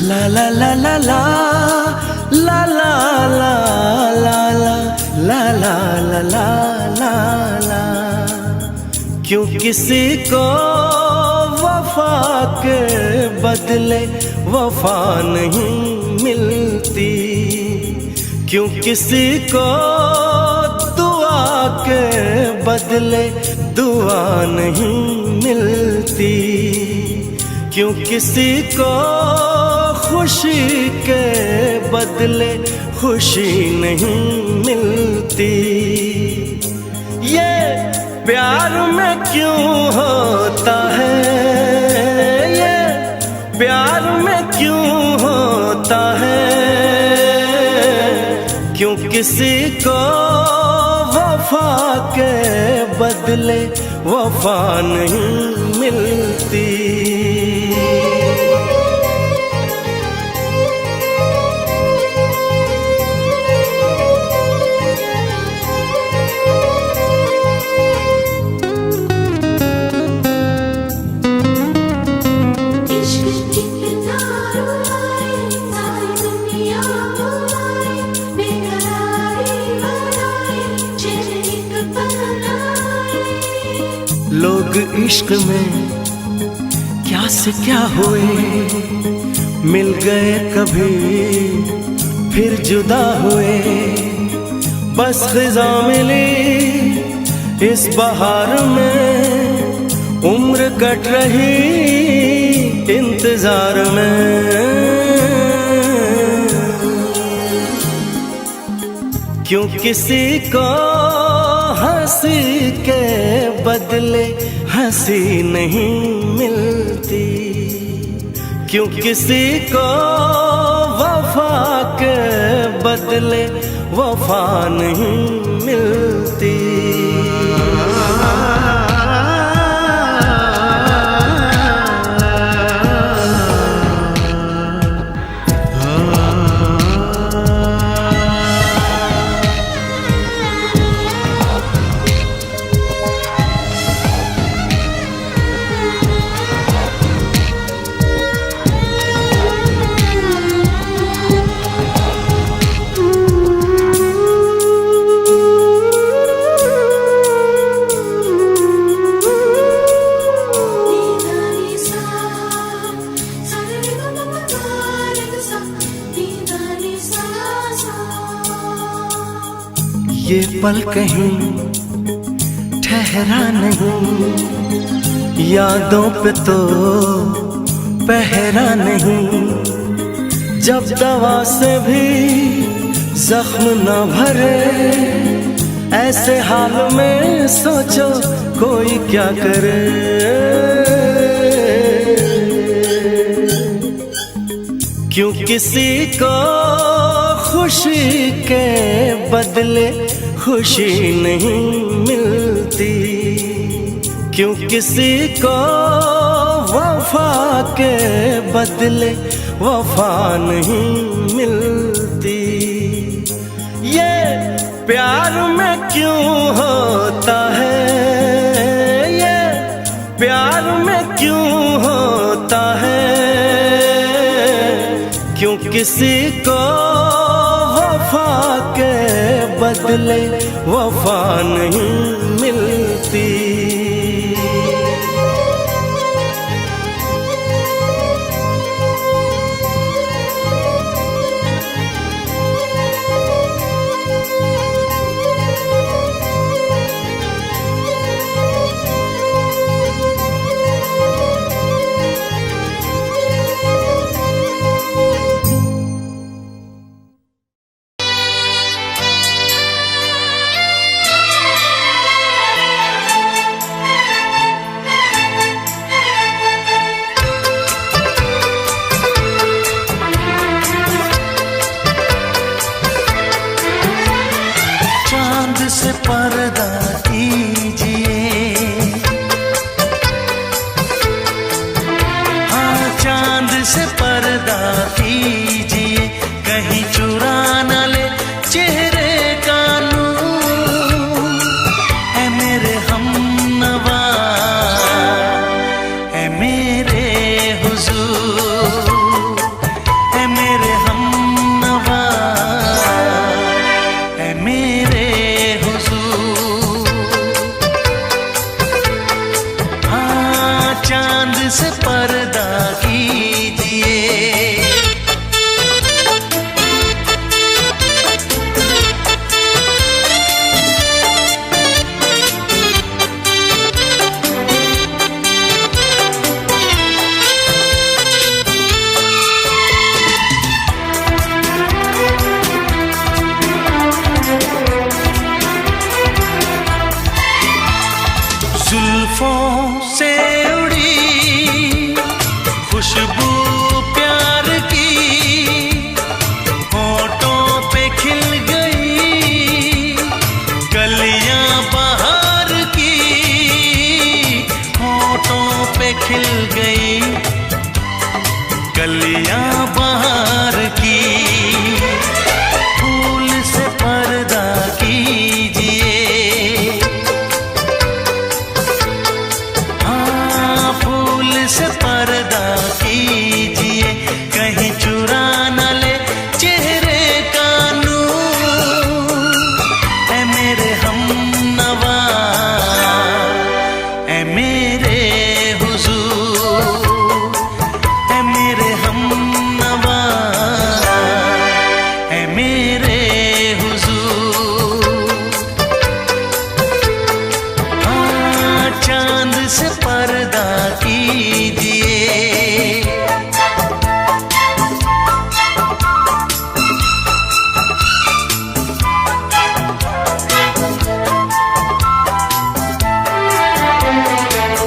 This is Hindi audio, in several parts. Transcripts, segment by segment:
La la la la la la la la la la la la la la la la। क्यों किसी को वफा के बदले वफा नहीं मिलती, क्यों किसी को दुआ के बदले दुआ नहीं मिलती, क्यों किसी को खुशी के बदले खुशी नहीं मिलती। ये प्यार में क्यों होता है, ये प्यार में क्यों होता है, क्यों किसी को वफा के बदले वफा नहीं मिलती। लोग इश्क में क्या से क्या हुए, मिल गए कभी फिर जुदा हुए। बस ख़िज़ा मिली इस बहार में, उम्र कट रही इंतजार में। क्यों किसी को हंसी के बदले हंसी नहीं मिलती, क्यों किसी को वफा के बदले वफा नहीं मिलती। ये पल कहीं ठहरा नहीं, यादों पे तो पहरा नहीं। जब दवा से भी जख्म न भरे, ऐसे हाल में सोचो कोई क्या करे। क्यों किसी को खुशी के बदले खुशी नहीं मिलती, क्यों किसी को वफा के बदले वफा नहीं मिलती। ये प्यार में क्यों होता है, ये प्यार में क्यों होता है, क्यों किसी को वफा के बदले वफा नहीं मिलती। चांद से पर्दा कीजिए, हाँ चांद से पर्दा कीजिए, कहीं चुरा न ले चेहरे का नूर। है मेरे हमनवा, है मेरे हुजूर, है मेरे हमनवा, है मेरे हुजूर। हाँ चांद से पर्दा कीजिए। जुल्फों से उड़ी खुशबू प्यार की, होठों पे खिल गई कलियां बहार की, होठों पे खिल गई कलियां बहार की। फूल से पर्दा कीजिए, से पर्दा कीजिए, कहीं चुरा न ले चेहरे का नूर। है मेरे हमनवा, है मेरे हुजूर, है मेरे हमनवा, है मेरे हुजूर। हाँ चांद से पर्दा कीजिए।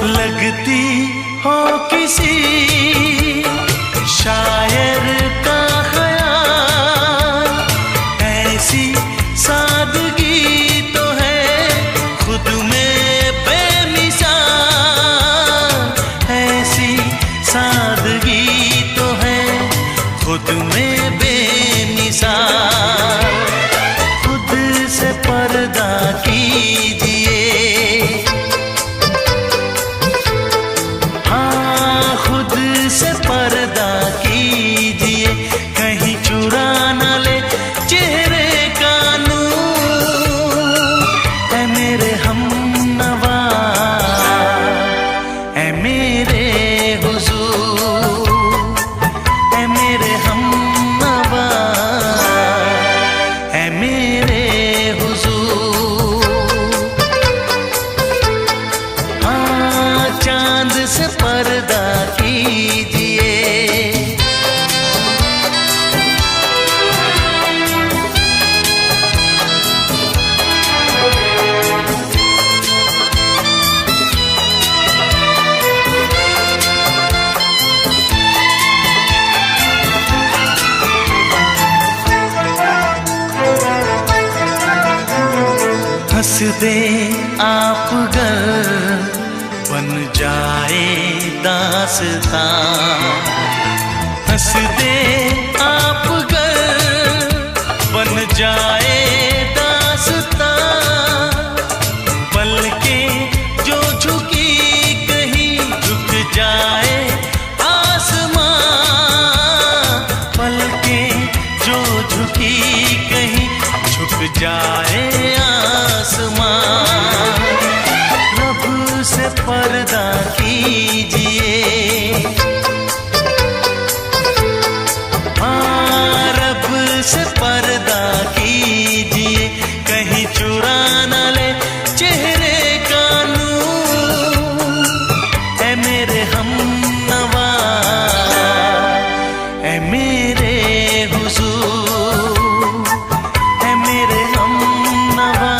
लगती हो किसी शायर का ख्याल, ऐसी सादगी तो है खुद में बेमिसाल, ऐसी सादगी तो है खुद में बेमिसाल। खुद से पर्दा कीजिए, हाँ खुद से पर्दा कीजिए, कहीं चुरा न ले चेहरे का नूर। है मेरे हमनवा, है मेरे हुजूर, है मेरे हमनवा, है मेरे हुजूर। हाँ चांद से पर्दा कीजिए। हंस दे आप गर बन जाए दास्तां, हंस दे आप गर बन जाए दास्तां। पलकें जो झुकी कहीं झुक जाए आसमां, पलकें जो झुकी कहीं झुक जाए आसमां। रब से पर्दा कीजिए, हाँ रब से पर्दा कीजिए, कहीं चुरा न ले चेहरे का नूर। है मेरे हमनवा, है मेरे हुजूर, है मेरे हमनवा,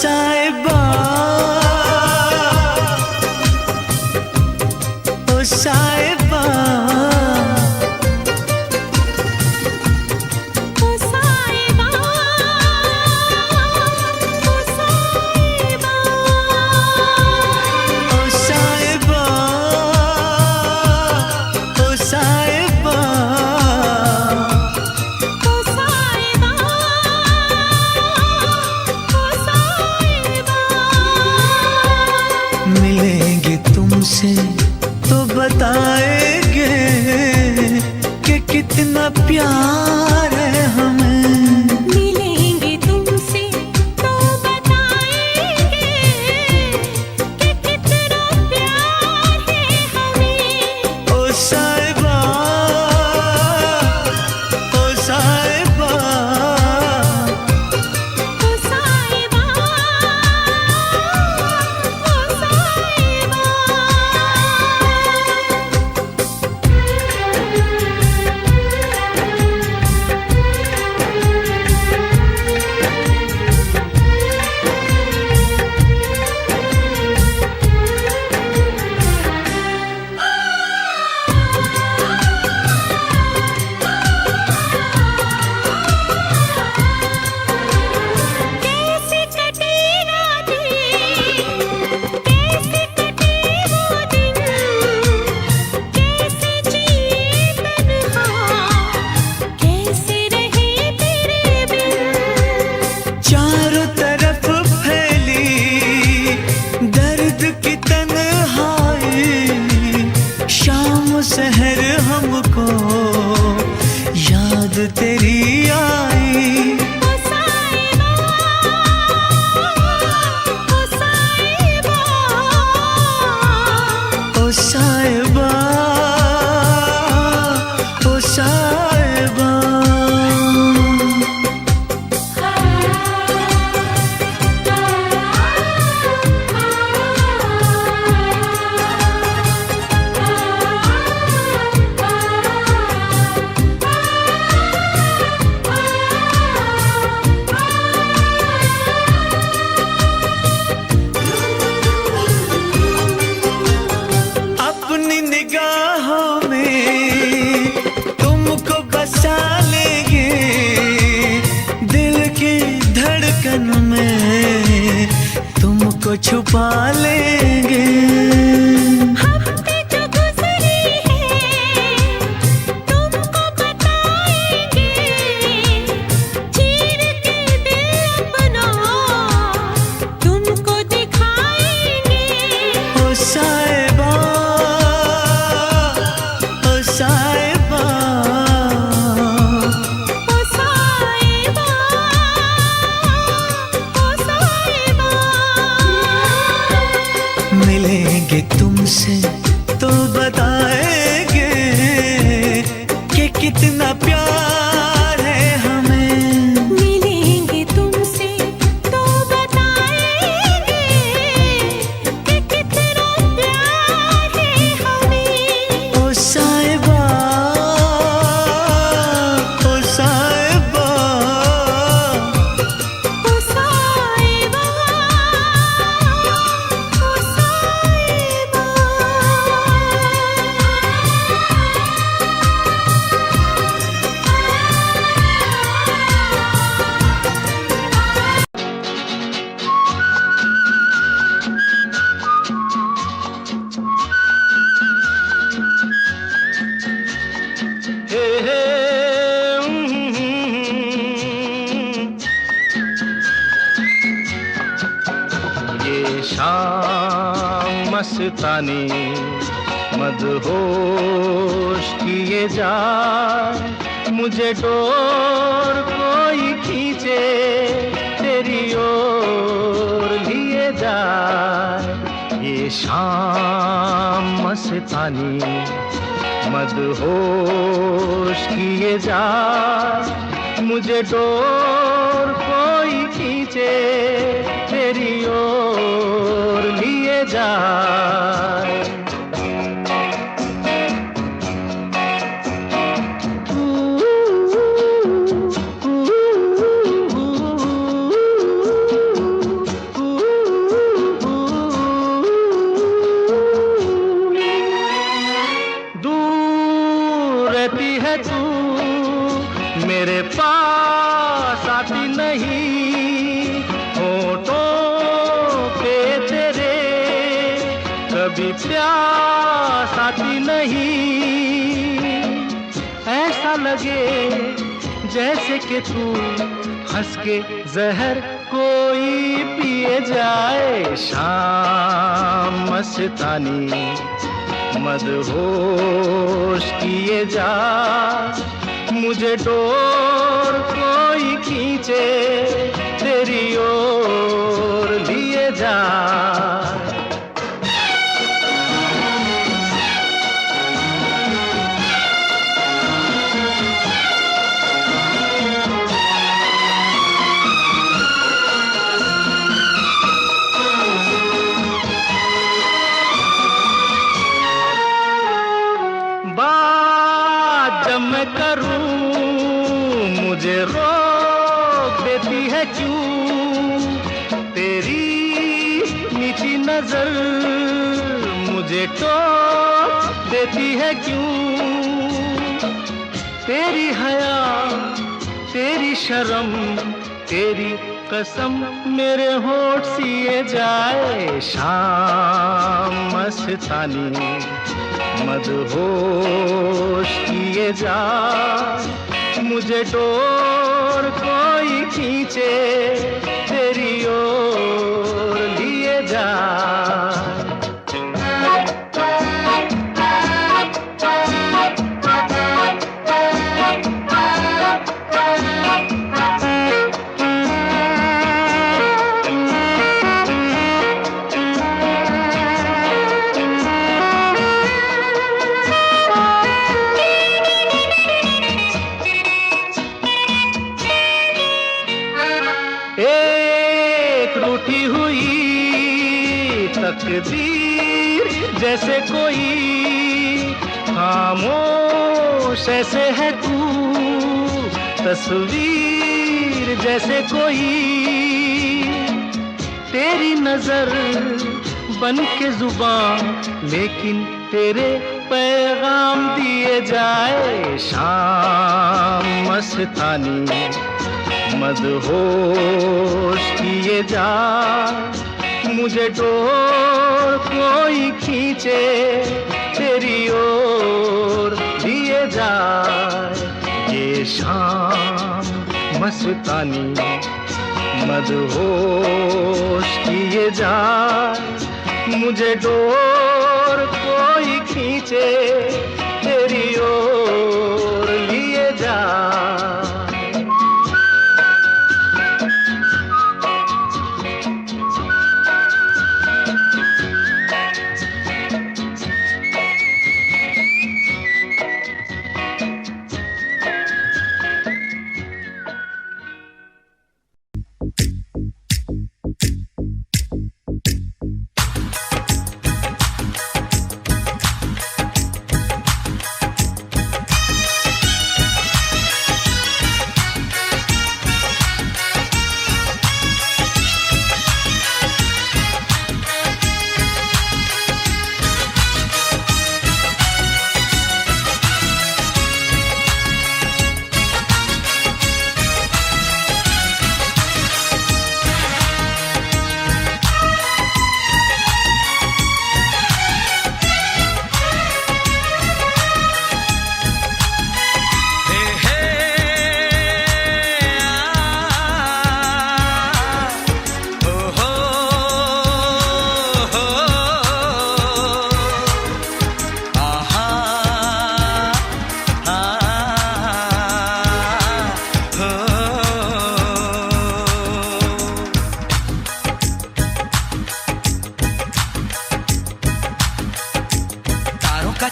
साहिबा ओ साहिबा मिलेंगे तुमसे तो बताएंगे कि कितना प्यार है हमें। मिलेंगे तुमसे तो बताएंगे कि कितना प्यार है हमें। ओ साहिबा ओ साहिबा ओ साहिबा ओ साहिबा। कैसे कटे रातें, कैसे कटे वो दिन, कैसे जिए तन्हा, कैसे रहे तेरे बिन। चारों तरफ फैली दर्द की तन्हाई, शाम सहर हमको याद तेरी आई। ओ साहिबा ओ साहिबा ओ साहिबा ओ साहिबा अपनी निगाहों में तुमको बसा लेंगे, दिल की धड़कन में तुमको छुपा लेंगे। हम पे जो गुजरी है तुमको बताएंगे, चीर के दिल अपना तुमको दिखाएंगे। ओ साहिबा ओ साहिबा ओ साहिबा ओ साहिबा। मिलेंगे तुमसे तो बताएंगे कि कितना प्यार है हमें। मिलेंगे तुमसे तो बताएंगे कि कितना प्यार है हमें। ओ साहिबा ओ साहिबा ओ साहिबा ओ साहिबा। हे हे ये शाम मस्तानी मदहोश किए जाए, मुझे डोर कोई खींचे तेरी ओर लिए जाए। ये शाम मस्तानी मदहोश किए जाए, मुझे डोर कोई खींचे तेरी ओर लिए जाए। है तू, मेरे पास आती नहीं। होठों पे तेरे कभी प्यास आती नहीं। ऐसा लगे जैसे कि तू हंस के जहर कोई पिए जाए। शाम मस्तानी मदहोश किए जा, मुझे डोर कोई खींचे तेरी ओर लिए जा। बात जब मैं करूं मुझे रोक देती है क्यों? तेरी नीची नजर मुझे टोक देती है क्यों? तेरी हया तेरी शर्म तेरी कसम मेरे होठ सिए जाए। शाम मस्तानी मदहोश किए जा, मुझे डोर कोई खींचे तेरी ओर लिए जा। एक रूठी हुई तकदीर जैसे कोई, खामोश ऐसे है तू तस्वीर जैसे कोई। तेरी नजर बन के जुबान लेकिन तेरे पैगाम दिए जाए। शाम मस्तानी मदहोश किए जा, मुझे डोर कोई खींचे तेरी ओर लिए जा। ये शाम मस्तानी मदहोश किए जा, मुझे डोर कोई खींचे तेरी ओर लिए जा।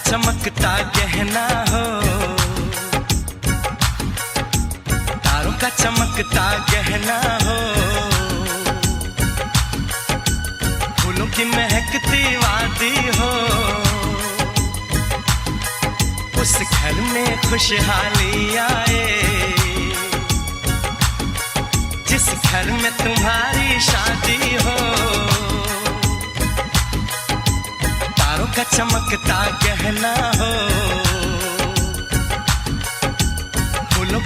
चमकता गहना हो, तारों का चमकता गहना हो, फूलों की महकती वादी हो। उस घर में खुशहाली आए जिस घर में तुम्हारी शादी हो। तारों का चमकता गहना हो,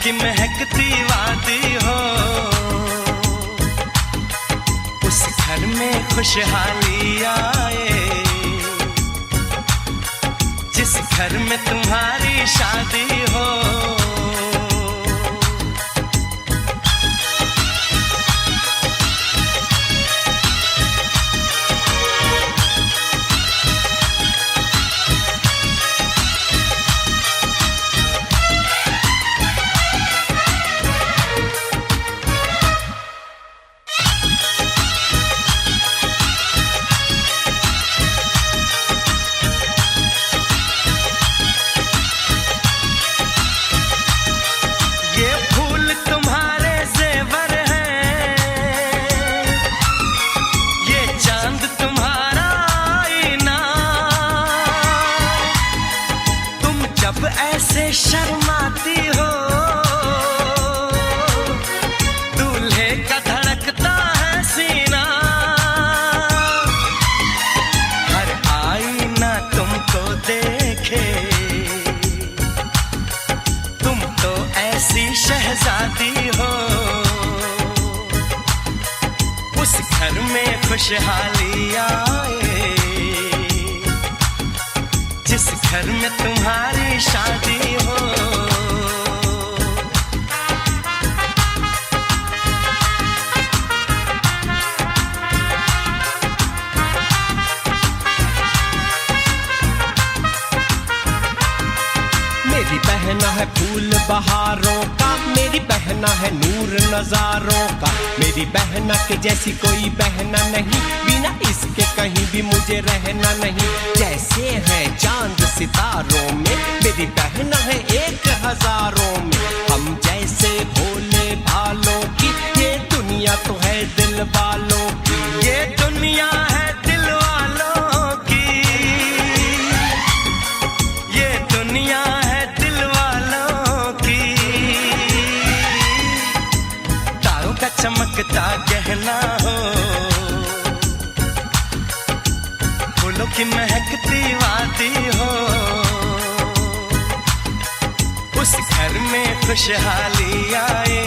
की महकती वादी हो, उस घर में खुशहाली आए, जिस घर में तुम्हारी शादी हो। ऐसे शर्माती हो, दूल्हे का धड़कता है सीना, हर आईना तुमको देखे, तुम तो ऐसी शहजादी हो। उस घर में खुशहाली आए, जिस घर में तुम्हारी शादी हो। मेरी बहना है फूल बहारों का, मेरी बहना है नूर नजारों का, मेरी बहना के जैसी कोई बहना नहीं, बिना इसके कहीं भी मुझे रहना नहीं। जैसे है चांद सितारों में, मेरी बहना है 1000 में, हम जैसे भोले भालों की, ये दुनिया तो है दिल वालों की, ये दुनिया है दिल वालों की, ये दुनिया है दिल वालों की। तारों का चमकता गहना हो, फूलों की महकती वादी हो, उस घर में खुशहाली आए,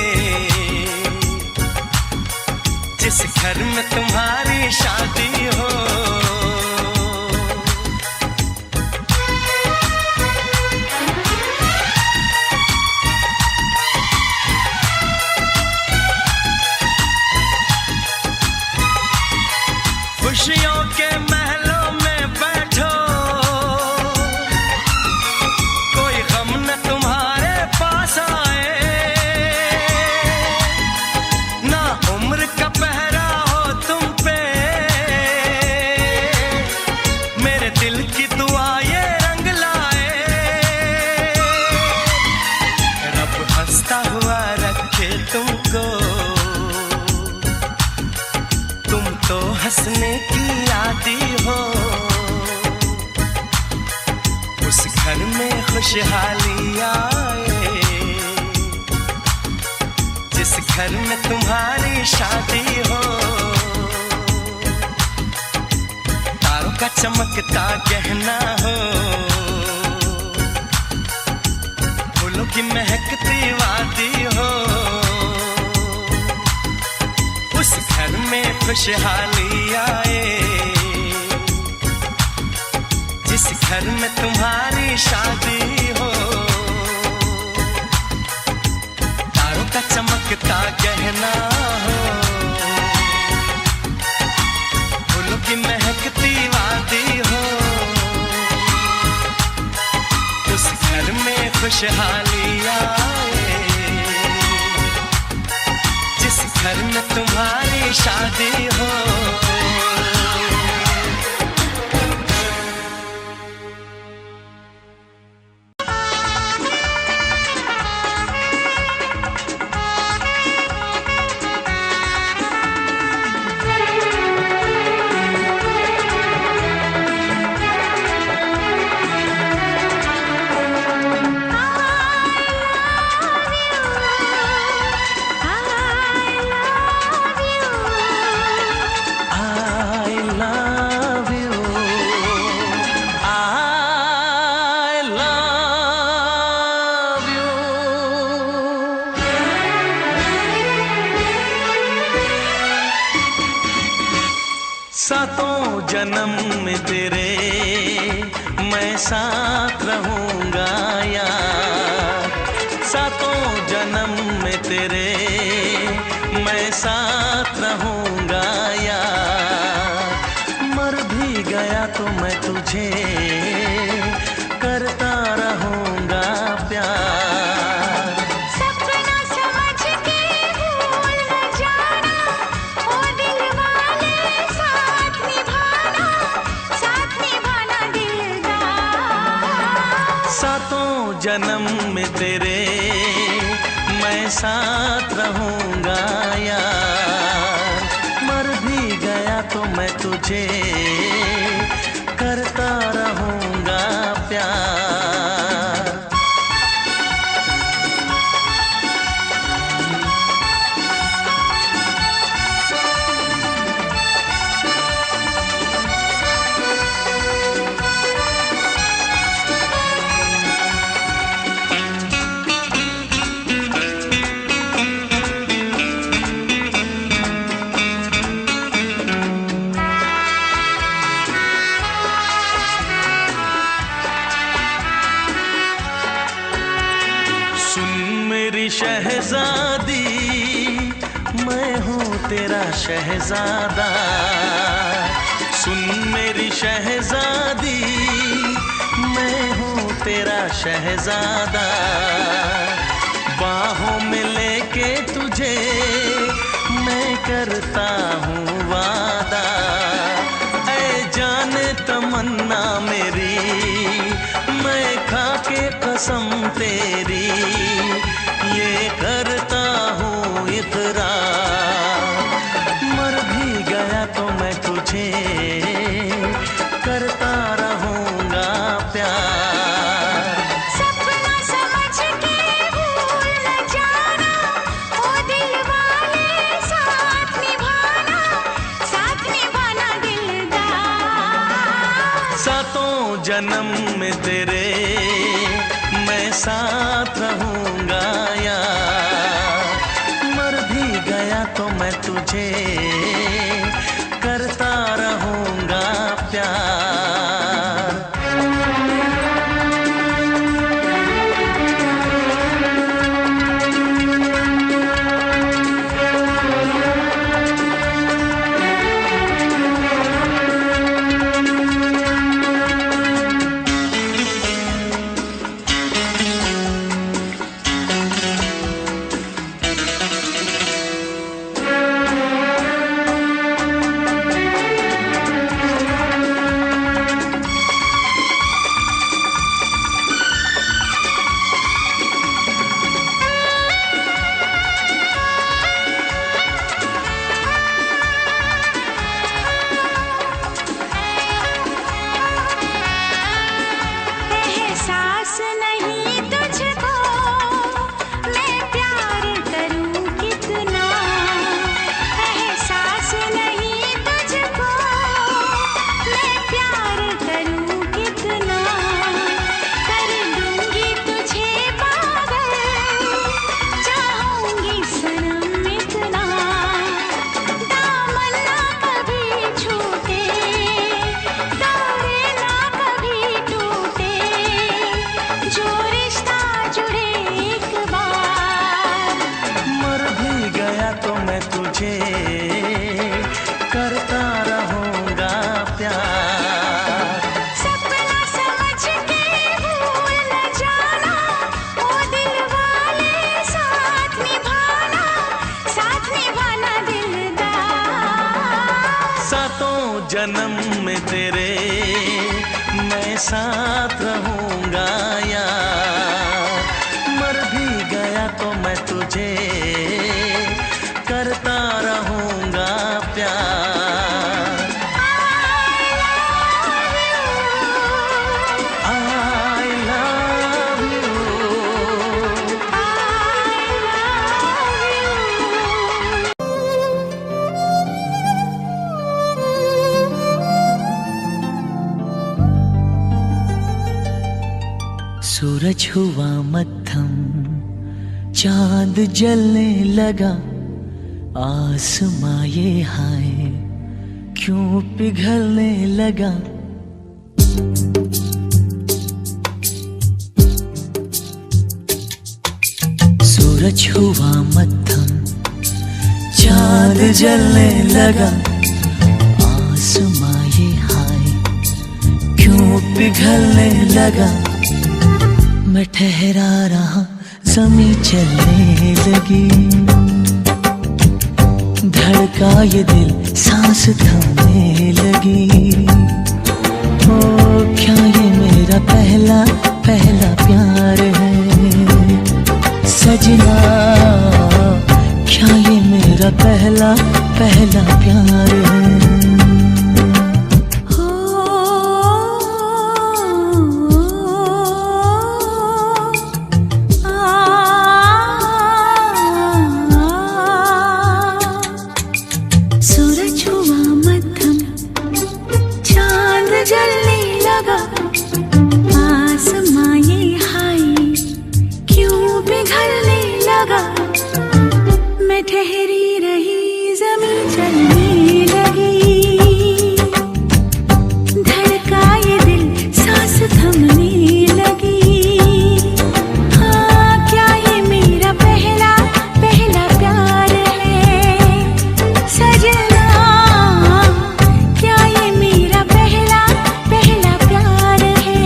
जिस घर में तुम्हारी शादी हो। खुशियों के महलों में बैठो, कोई गम न तुम्हारे पास आए, ना उम्र का पहरा हो तुम पे, मेरे दिल की दुआ ये रंग लाए, रब हंसता हुआ रखे तुमको, तुम तो हंसने की आदी हो। उस घर में खुशहाली आए, जिस घर में तुम्हारी शादी हो। तारों का चमकता गहना हो, फूलों की महकती वादी हो, उस घर में खुशहाली आए, जिस घर में तुम्हारी शादी हो। तारों का चमकता गहना हो, फूलों की महकती वादी हो, उस घर में खुशहाली आए, जिस घर में तुम्हारी शादी हो। सातों जन्म में तेरे मैं साथ रहूंगा यार, सातों जन्म में तेरे मैं साथ रहूंगा यार, मर भी गया तो मैं तुझे करता रहूंगा प्यार। सपना समझ के भूल न जाना, ओ दिल वाले साथ निभाना दिलदार। सातों जन्म में तेरे मैं साथ रहूंगा यार, मर भी गया तो मैं तुझे करता रहूंगा प्यार। शहजादी मैं हूँ तेरा शहजादा, सुन मेरी शहजादी मैं हूँ तेरा शहजादा, बाहों में लेके तुझे मैं करता हूँ वादा, ऐ जाने तमन्ना मेरी मैं खा के कसम तेरी ये करता हूँ इकरार, मर भी गया तो मैं तुझे करता रहूंगा प्यार। सपना समझ के भूल न जाना, ओ दिल वाले साथ निभाना दिलदार। सातों जन्म में तेरे मैं साथ रहूंगा यार, मर भी गया तो मैं तुझे करता रहूंगा प्यार। जन्म में तेरे मैं साथ रहूंगा यार, मर भी गया तो मैं तुझे करता रहूंगा प्यार। I love you, सूरज हुआ मद्धम, चांद जलने लगा, आसमां ये हाय क्यों पिघलने लगा। सूरज हुआ मध्यम, चांद जलने लगा। आसमां ये हाय क्यों पिघलने लगा। मैं ठहरा रहा, ज़मीं चलने लगी। धड़का ये दिल, सांस थमने लगी। ओ क्या ये मेरा पहला पहला प्यार है सजना। क्या ये मेरा पहला पहला प्यार है। सूरज हुआ मध्यम, चांद जलने लगा। आसमां ये हाय क्यों पिघलने लगा। मैं ठहरी रही, ज़मीं चलने लगी। धड़का ये दिल, सांस थमने लगी। हाँ क्या ये मेरा पहला पहला प्यार है सजना। क्या ये मेरा पहला पहला प्यार है।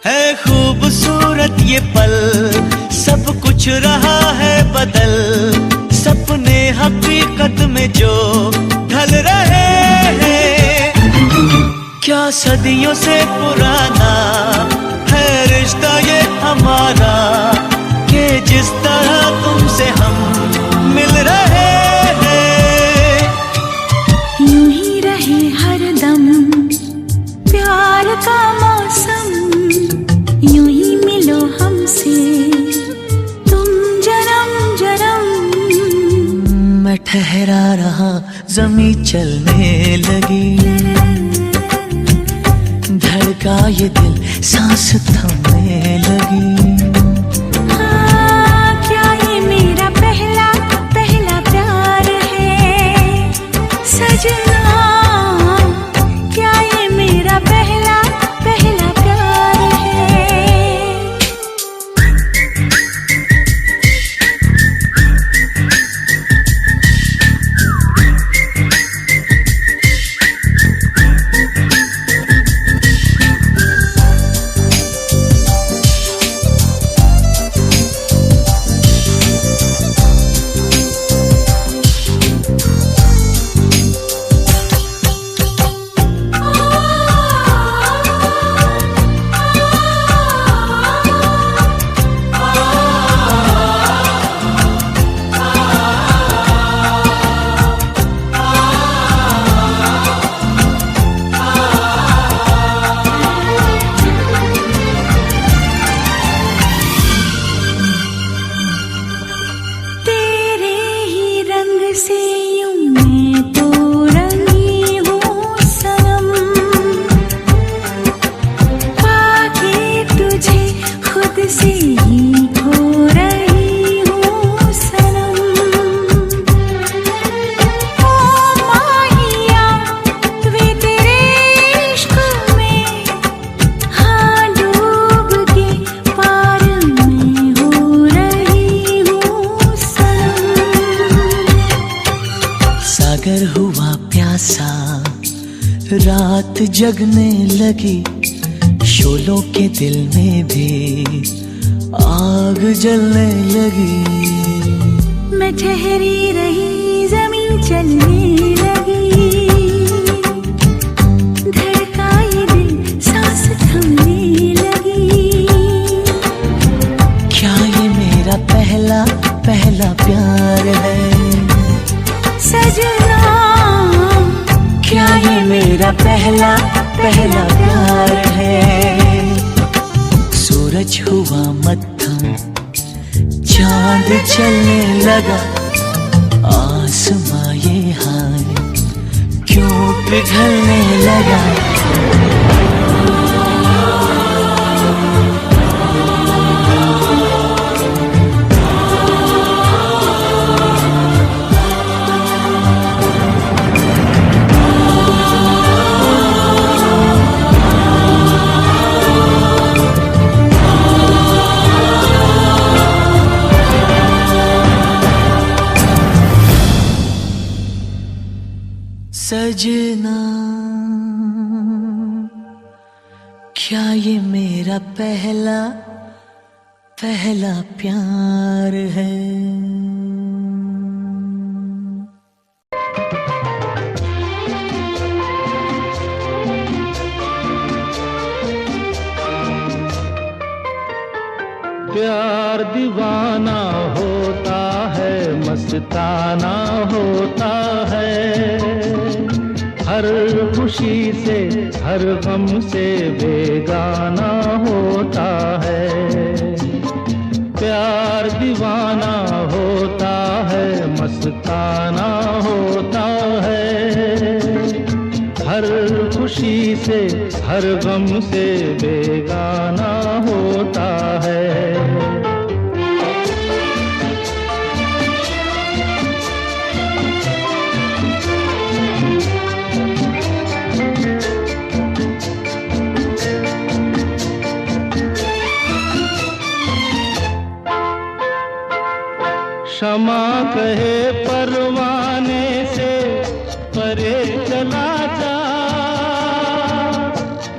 है खूबसूरत ये पल, सब कुछ रहा है बदल। सपने हकीकत में जो ढल रहे हैं। क्या सदियों से पुराना है रिश्ता ये हमारा, कि जिस तरह तुमसे हम मिल रहे हैं। यूं ही रहे हरदम प्यार का मौसम। यूं ही मिलो हमसे तुम जन्म जन्म। मैं ठहरा रहा, ज़मीं चलने लगी। धड़का ये दिल, सांस थमने लगी। हाँ क्या ये मेरा पहला पहला प्यार है सजना। क्या ये मेरा पहला पहला प्यार है। से यूं मैं तो रंगी हूँ सनम। पाके तुझे खुद से ही खो रही हूँ सनम। ओ माहिया वे तेरे इश्क में, हाँ डूब के पार में हो रही हूँ सनम। सागर हुआ प्यासा, रात जगने लगी। शोलों के दिल में भी आग जलने लगी। मैं ठहरी रही, जमीन चलने लगी। धड़का ये दिल, सांस थमने लगी। क्या ये मेरा पहला पहला प्यार है सजना? क्या ये मेरा पहला पहला प्यार है? सूरज हुआ मत्थम, चांद चलने लगा। आसमां ये हाल क्यों पिघलने लगा? सजना, क्या ये मेरा पहला पहला प्यार है? प्यार दीवाना होता है, मस्ताना होता है। हर खुशी से हर गम से बेगाना होता है। प्यार दीवाना होता है, मस्ताना होता है। हर खुशी से हर गम से बेगाना होता है। क्षमा कहे परवाने से परे चला जा,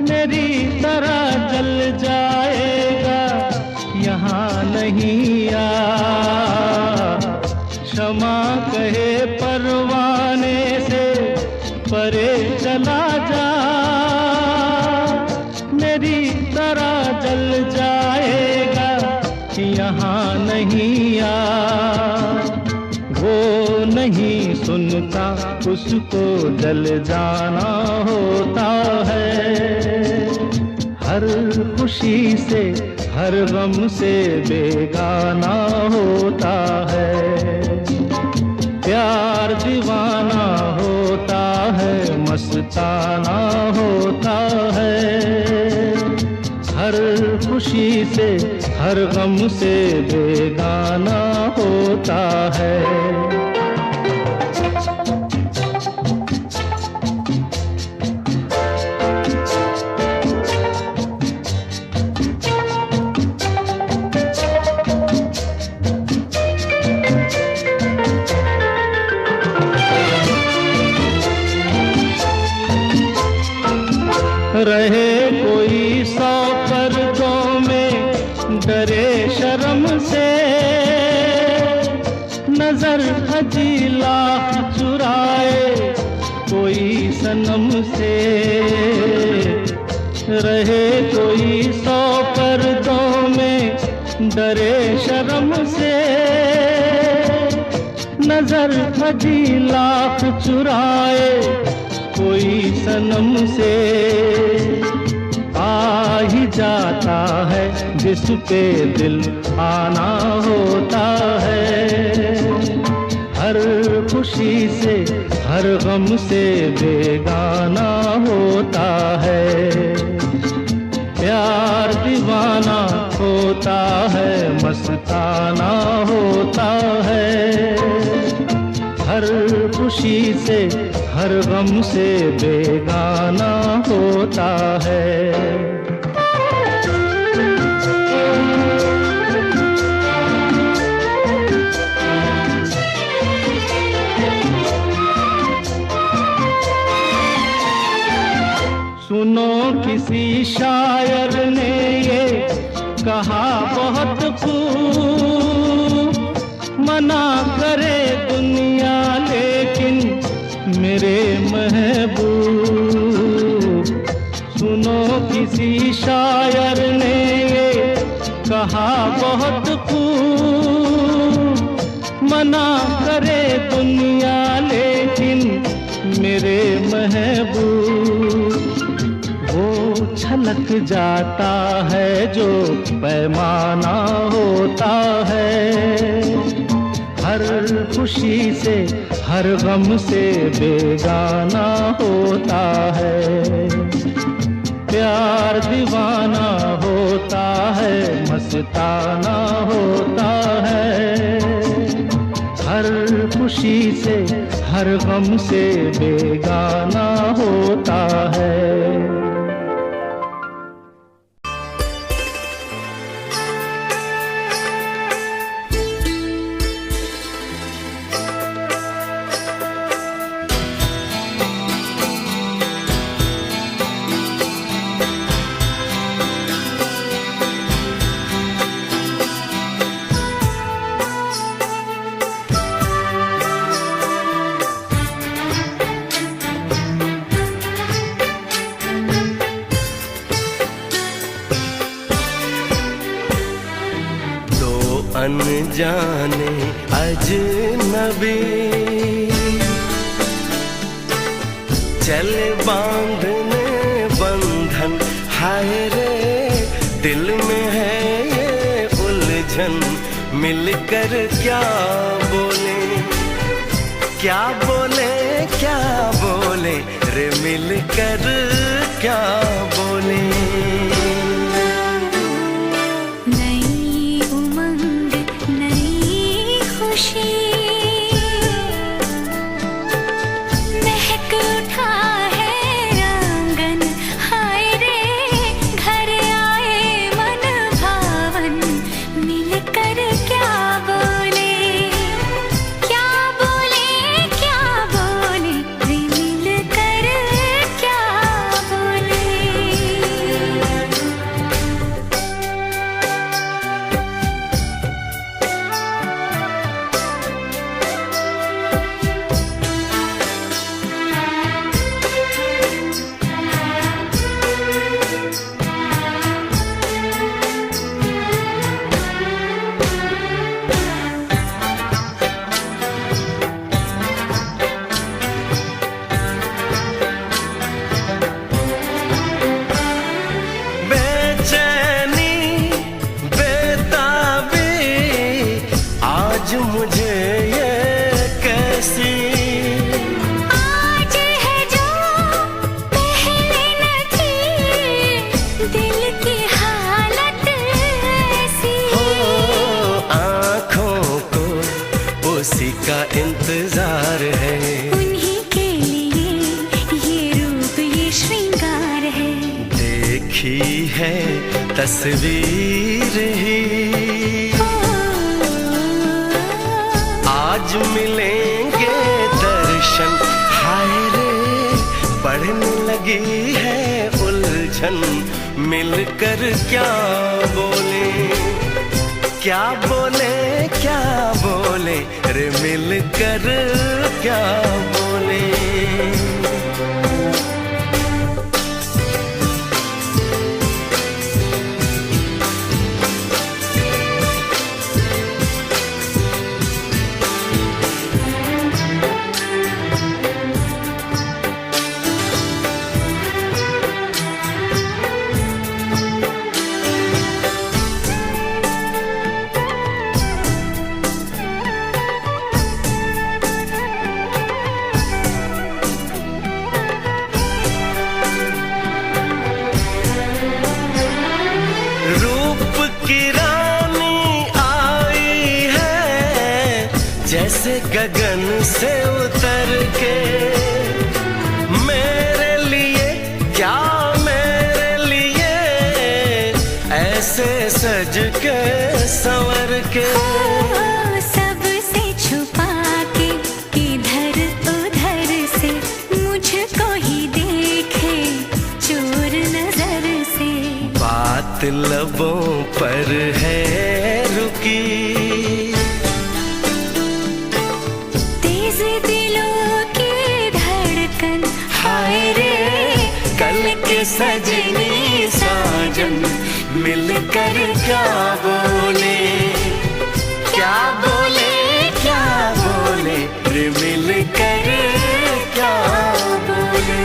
मेरी तरह जल जाएगा यहाँ नहीं आ। क्षमा कहे परवाने से परे चला जा, मेरी तरह जल जाएगा यहाँ नहीं आ। वो नहीं सुनता, उसको जल जाना होता है। हर खुशी से हर गम से बेगाना होता है। प्यार दीवाना होता है, मस्ताना होता है। हर खुशी से हर गम से बेगाना होता है। रहे कोई 100 पर्दों में, डरे शर्म से, नजर हजीला चुराए कोई सनम से। रहे कोई 100 पर्दों में, डरे शर्म से, नजर हजीला चुराए कोई सनम से। आ ही जाता है जिस पे दिल आना होता है। हर खुशी से हर गम से बेगाना होता है। प्यार दीवाना होता है, मस्ताना होता है। हर खुशी से हर गम से बेगाना होता है। सुनो किसी शायर ने ये कहा बहुत को, मना करे दुनिया लेकिन मेरे महबूब। सुनो किसी शायर ने ये कहा बहुत खूब, मना करे दुनिया लेकिन मेरे महबूब। वो छलक जाता है जो पैमाना होता है, हर खुशी से हर गम से बेगाना होता है। प्यार दीवाना होता है, मस्ताना होता है, हर खुशी से हर गम से बेगाना होता है। अनजाने अजनबी चले बांधने बंधन, हाय रे दिल में है ये उलझन। मिलकर क्या बोले क्या बोले क्या बोले रे, मिलकर क्या बोले। इंतजार है, उन्हीं के लिए ये रूप ये श्रृंगार है। देखी है तस्वीर ही आज मिलेंगे दर्शन, हाय रे बढ़ने लगी है उलझन। मिलकर क्या बोले क्या बोले क्या बोले रे, मिलकर क्या बोले। जैसे गगन से उतर के मेरे लिए, क्या मेरे लिए ऐसे सज के संवर के। सबसे छुपा के इधर उधर से मुझको ही देखे चोर नजर से। बात लबों पर है दिलों की धड़कन, हाय रे कल के सजनी साजन मिलकर क्या बोले, क्या बोले, क्या बोले रे मिलकर क्या बोले।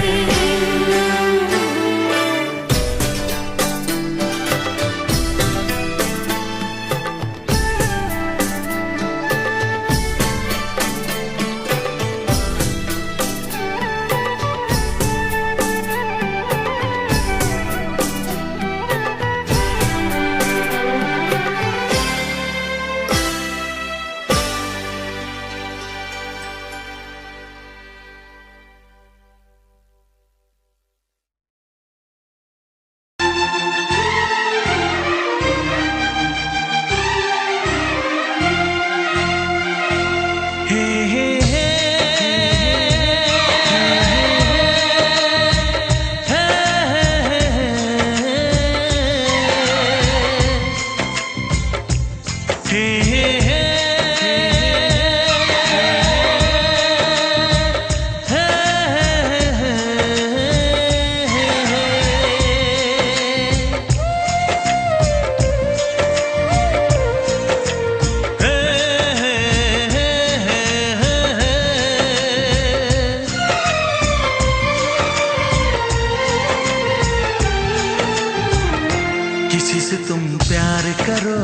किसी से तुम प्यार करो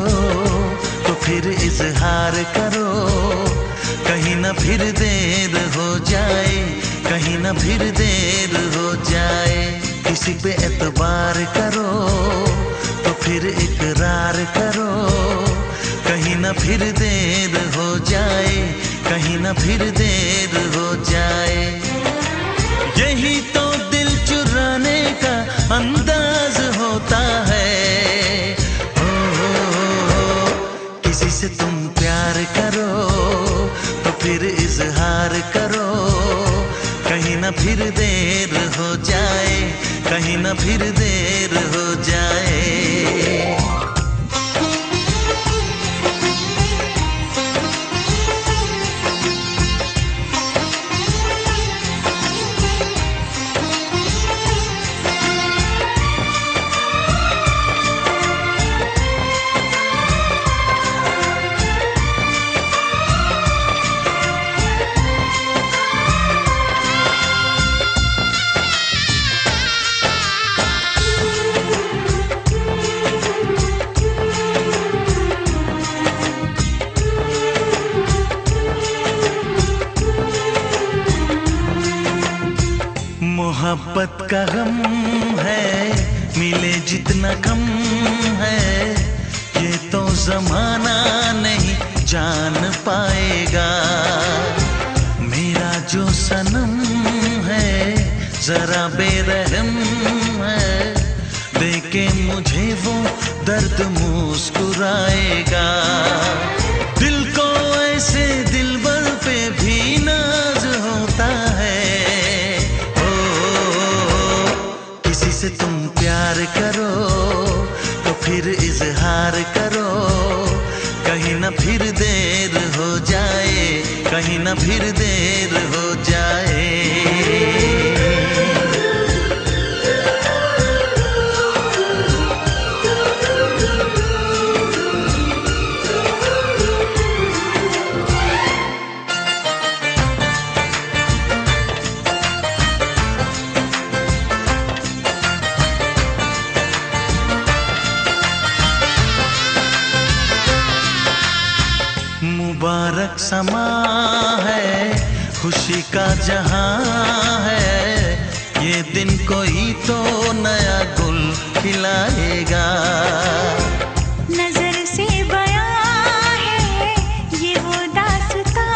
तो फिर इजहार करो, कहीं ना फिर देर हो जाए, कहीं ना फिर देर हो जाए। किसी पे एतबार करो तो फिर इकरार करो, कहीं ना फिर देर हो जाए, कहीं ना फिर देर हो जाए। यही तो दिल चुराने का अंदाज होता है। किसी से तुम प्यार करो तो फिर इजहार करो, कहीं ना फिर देर हो जाए, कहीं ना फिर देर हो जाए। मोहब्बत का गम है, मिले जितना कम है, ये तो जमाना नहीं जान पाएगा। मेरा जो सनम है जरा बेरहम है, देखे मुझे वो दर्द मुस्कुराएगा। दिल को ऐसे दिलबर पे भी नाज होता है। से तुम प्यार करो तो फिर इजहार करो, कहीं ना फिर देर हो जाए, कहीं ना फिर देर हो जाए। मुबारक समा है, खुशी का जहां है, ये दिन कोई तो नया गुल खिलाएगा। नजर से बयां है ये वो दास्तां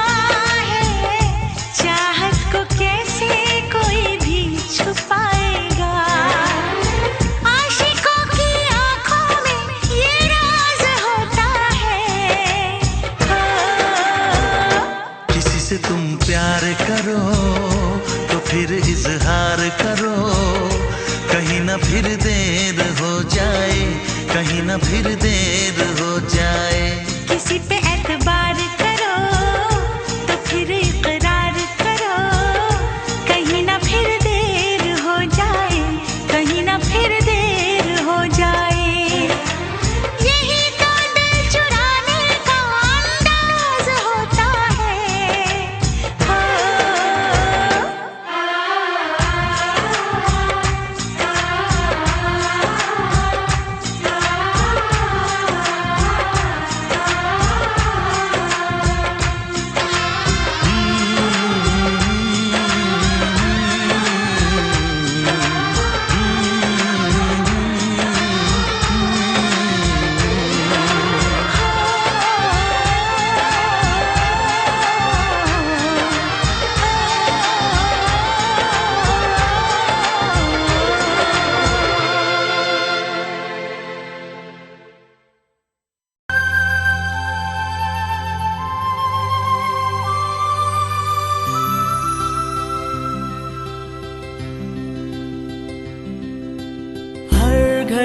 है, चाहत को कैसे कोई भी छुपाएगा। आशिकों की आंखों में ये राज होता है। किसी से तुम प्यार करो तो फिर इजहार करो, कहीं ना फिर देर हो जाए, कहीं ना फिर देर हो जाए। किसी पे एतबार करो तो फिर इकरार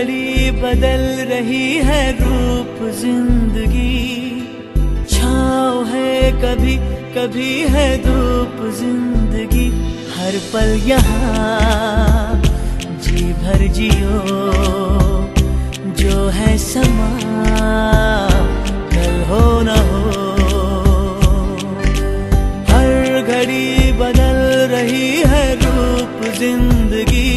घड़ी बदल रही है रूप जिंदगी, छाँव है कभी कभी है धूप जिंदगी, हर पल यहाँ जी भर जियो, जो है समा कल हो न हो। हर घड़ी बदल रही है रूप जिंदगी,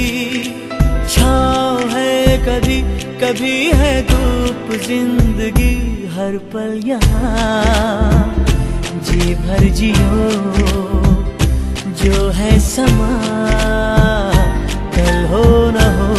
छाँव है कभी कभी है धूप जिंदगी, हर पल यहाँ जी भर जियो, जो है समा कल हो न हो।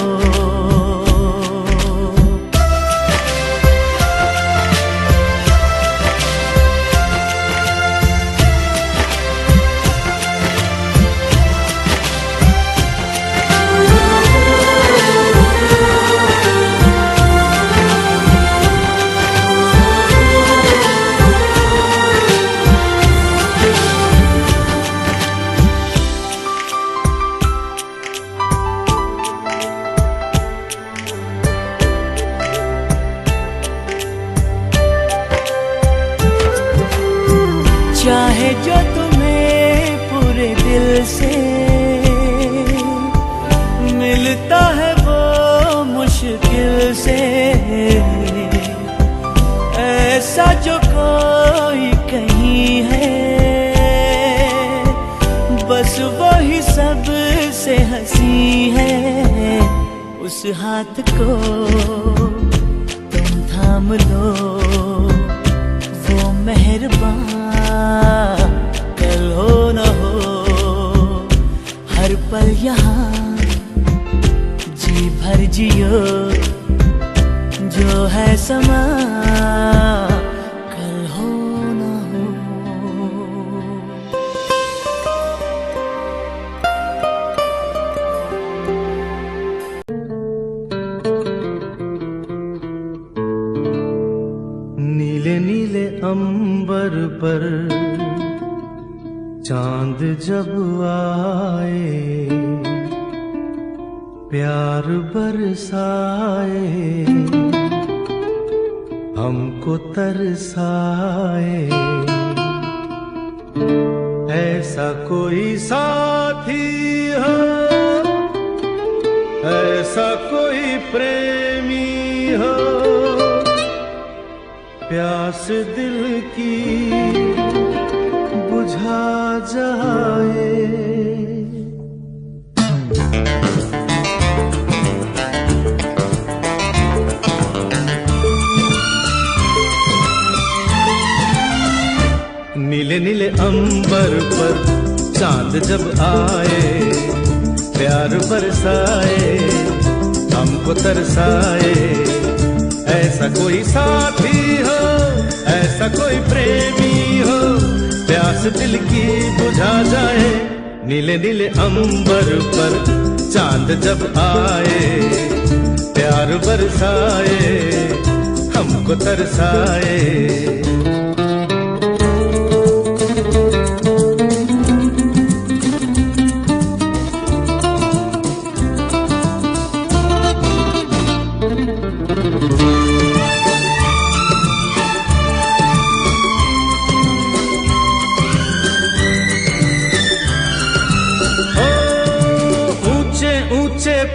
चाहे जो तुम्हें पूरे दिल से मिलता है वो मुश्किल से, ऐसा जो कोई कहीं है, बस वही सबसे हंसी है। उस हाथ को तुम थाम लो, वो मेहरबान कल हो न हो। हर पल यहाँ जी भर जियो, जो है समा कल हो न हो। नीले नीले अंबर पर चांद जब आए, प्यार बरसाए, हमको तरसाए, ऐसा कोई साथी हो, ऐसा कोई प्रेमी हो, प्यास दिल की बुझा जाए। नीले नीले अंबर पर चांद जब आए, प्यार बरसाए, हमको तरसाए, ऐसा कोई साथी हो, ऐसा कोई प्रेमी हो, प्यास दिल की बुझा जाए। नीले नीले अंबर पर चांद जब आए, प्यार बरसाए, हमको तरसाए।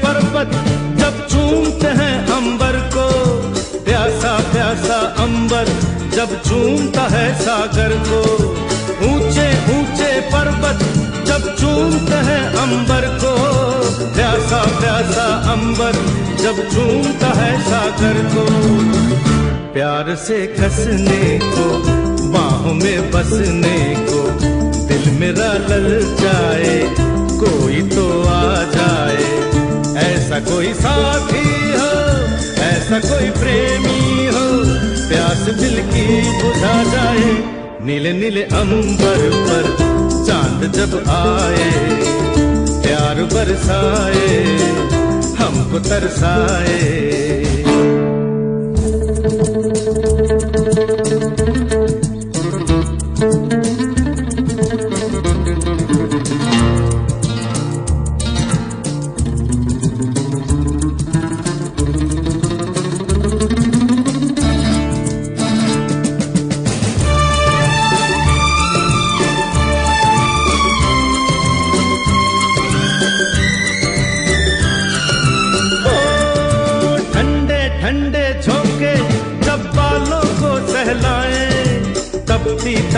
पर्वत जब चूमते हैं अंबर को, प्यासा प्यासा अंबर जब चूमता है सागर को। ऊंचे ऊंचे पर्वत जब चूमते हैं अंबर को, प्यासा प्यासा अंबर जब चूमता है सागर को। प्यार से कसने को, बाहों में बसने को, दिल मेरा ललचाए, कोई तो आ जाए। ऐसा कोई साथी हो, ऐसा कोई प्रेमी हो, प्यास दिल की बुझा जाए। नीले नीले अंबर पर चांद जब आए, प्यार बरसाए, हमको तरसाए।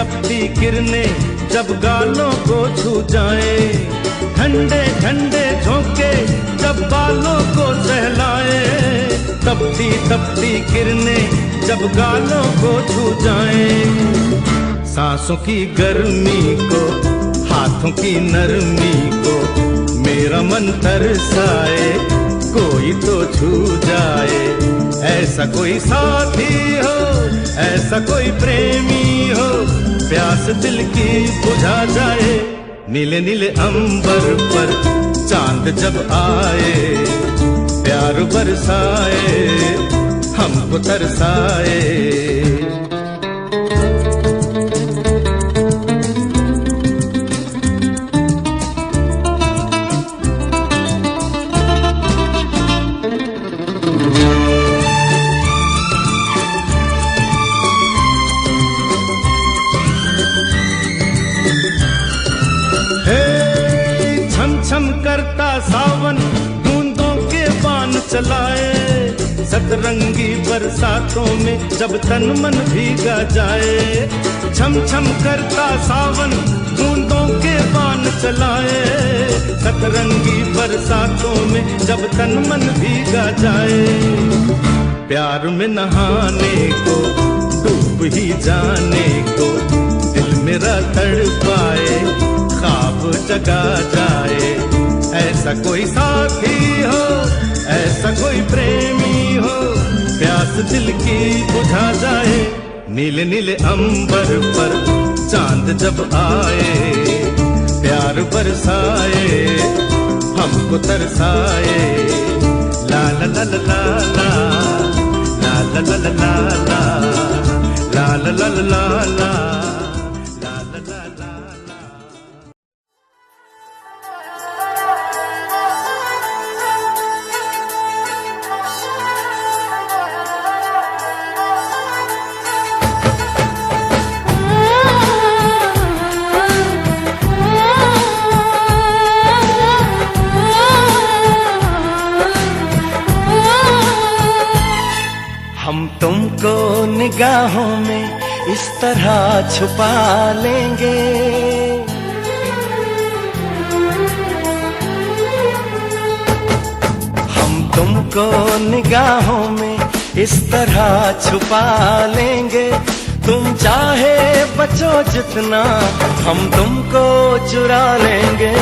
तपती किरणें जब गालों को छू जाए, ठंडे ठंडे झोंके जब बालों को सहलाए, तपती तपती किरणें जब गालों को छू जाए, सांसों की गर्मी को हाथों की नरमी को मेरा मन तरसाए, कोई तो छू जाए, ऐसा कोई साथी हो, ऐसा कोई प्रेमी हो, प्यास दिल की बुझा जाए। नीले नीले अंबर पर चांद जब आए, प्यार बरसाए, हमको तरसाए। छम करता सावन बूंदों के बान चलाए, सतरंगी बरसातों में जब तन मन भीगा जाए, छम छम करता सावन बूंदों के बान चलाए, सतरंगी बरसातों में जब तन मन भीगा जाए, प्यार में नहाने को डूब ही जाने को दिल मेरा तड़पाए, ख्वाब जगा जाए, ऐसा कोई साथी हो, ऐसा कोई प्रेमी हो, प्यास दिल की बुझा जाए। नीले नीले अंबर पर चांद जब आए, प्यार बरसाए, हमको तरसाए। ला ला ला ला ला ला ला ला ला ला ला ला ला ला ला ला। हम तुमको निगाहों में इस तरह छुपा लेंगे, हम तुमको निगाहों में इस तरह छुपा लेंगे, तुम चाहे बचो जितना हम तुमको चुरा लेंगे।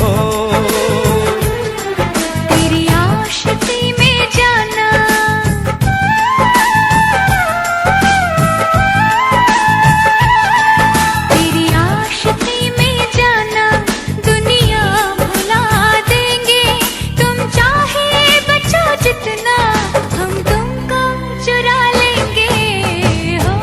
हो तेरी आशिकी में जाना, तेरी आशिकी में जाना दुनिया भुला देंगे, तुम चाहे बचो जितना हम तुमको चुरा लेंगे। हो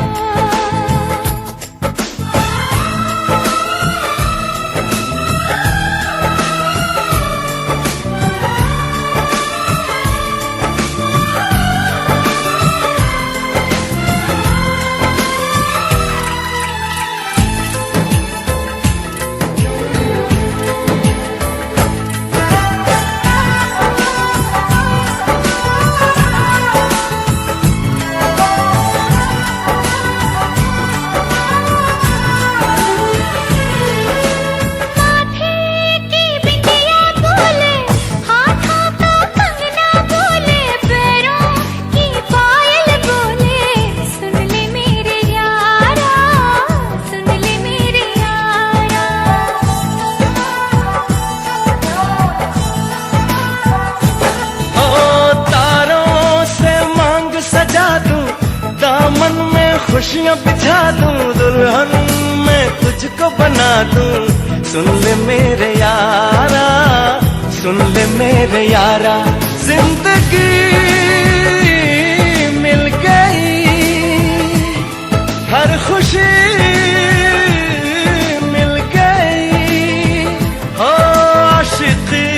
खुशियाँ बिछा दूं, दुल्हन मैं तुझको बना दूं, सुन ले मेरे यारा, सुन ले मेरे यारा, जिंदगी मिल गई, हर खुशी मिल गई, हो आशिकी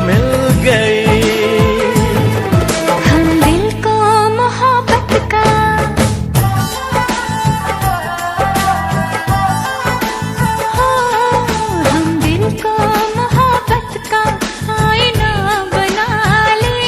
मिल गई। हम दिल को मोहब्बत का, हो हम दिल को मोहब्बत का आईना बना लेंगे।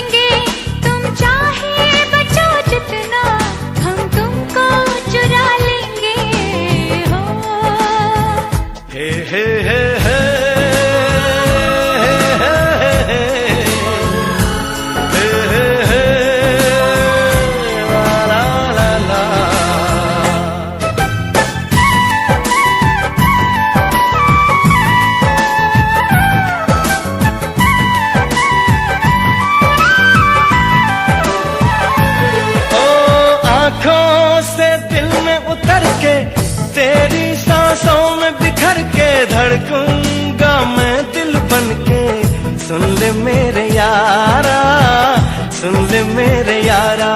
धड़कूंगा मैं दिल बनके, सुन ले मेरे यारा, सुन ले मेरे यारा।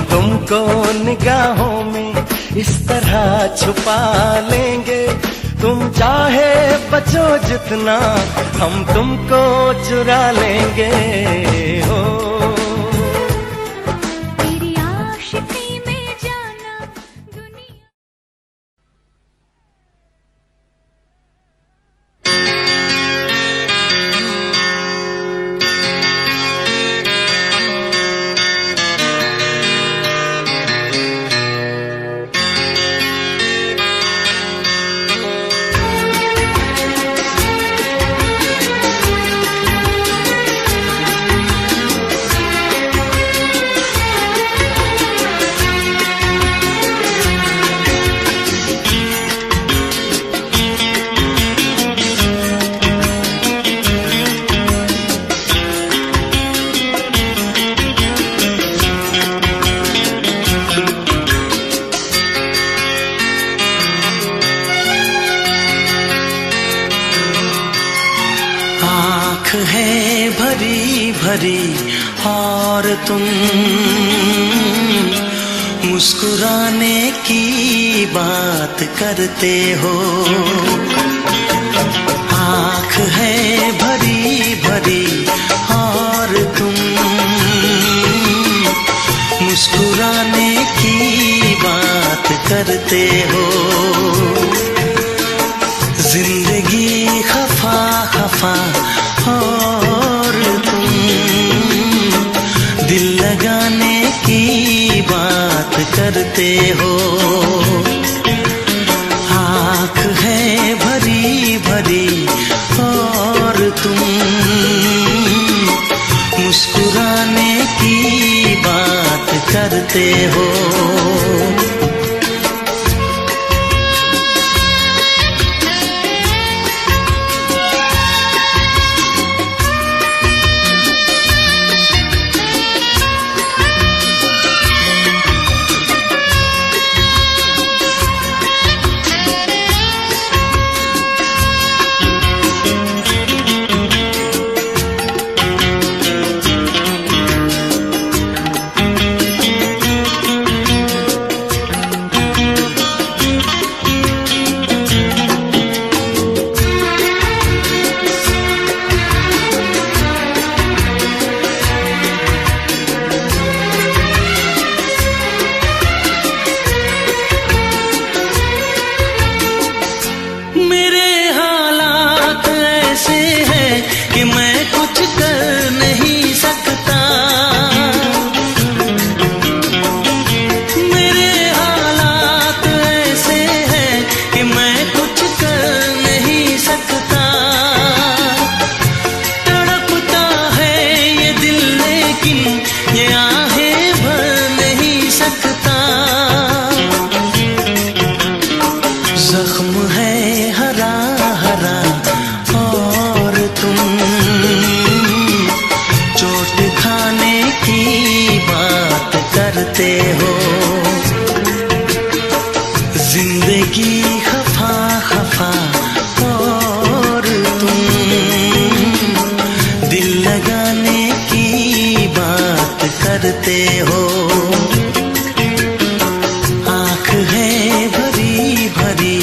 तुमको निगाहों में इस तरह छुपा लेंगे, तुम चाहे बचो जितना हम तुमको चुरा लेंगे हो। तेरी आशिकी में जाना दुनिया। है भरी भरी और तुम मुस्कुराने की बात करते हो। आँख है भरी भरी और तुम मुस्कुराने की बात करते हो। जिंदगी खफा खफा और तुम दिल लगाने की बात करते हो। आँख है भरी भरी और तुम मुस्कुराने की बात करते हो। कि मैं कुछ कर नहीं सकता। मेरे हालात ऐसे हैं कि मैं कुछ कर नहीं सकता। तड़पता है ये दिल लेकिन ये आहें भर नहीं सकता। जख्म है हरा हरा और तुम चोट खाने की बात करते हो। जिंदगी खफा खफा और तुम दिल लगाने की बात करते हो। आँख है भरी भरी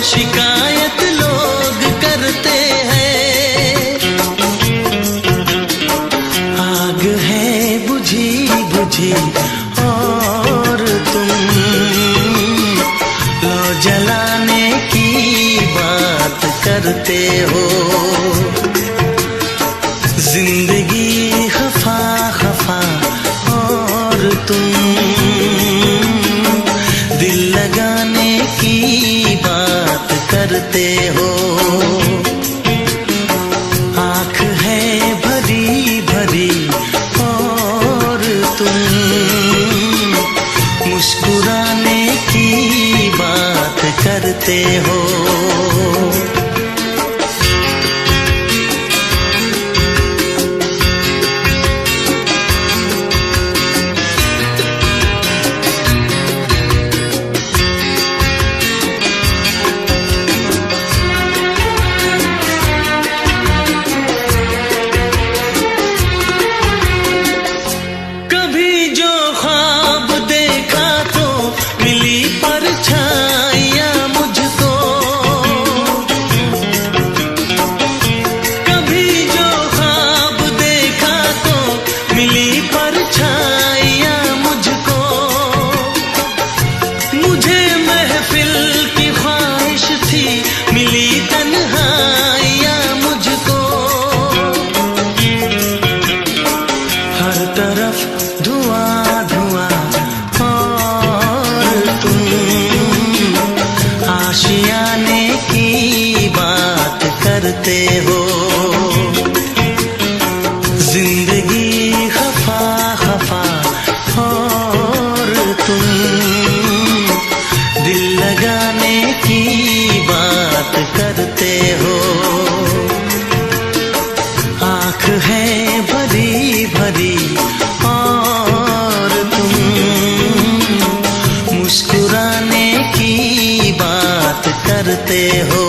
शिकायत लोग करते हैं। आग है बुझी बुझी और तुम लो जलाने की बात करते हो। जिंदगी खफा खफा और तुम दिल लगाने की बात करते हो। आँख है भरी भरी और तुम मुस्कुराने की बात करते हो। करते हो। जिंदगी खफा खफा और तुम दिल लगाने की बात करते हो। आँख है भरी भरी और तुम मुस्कुराने की बात करते हो।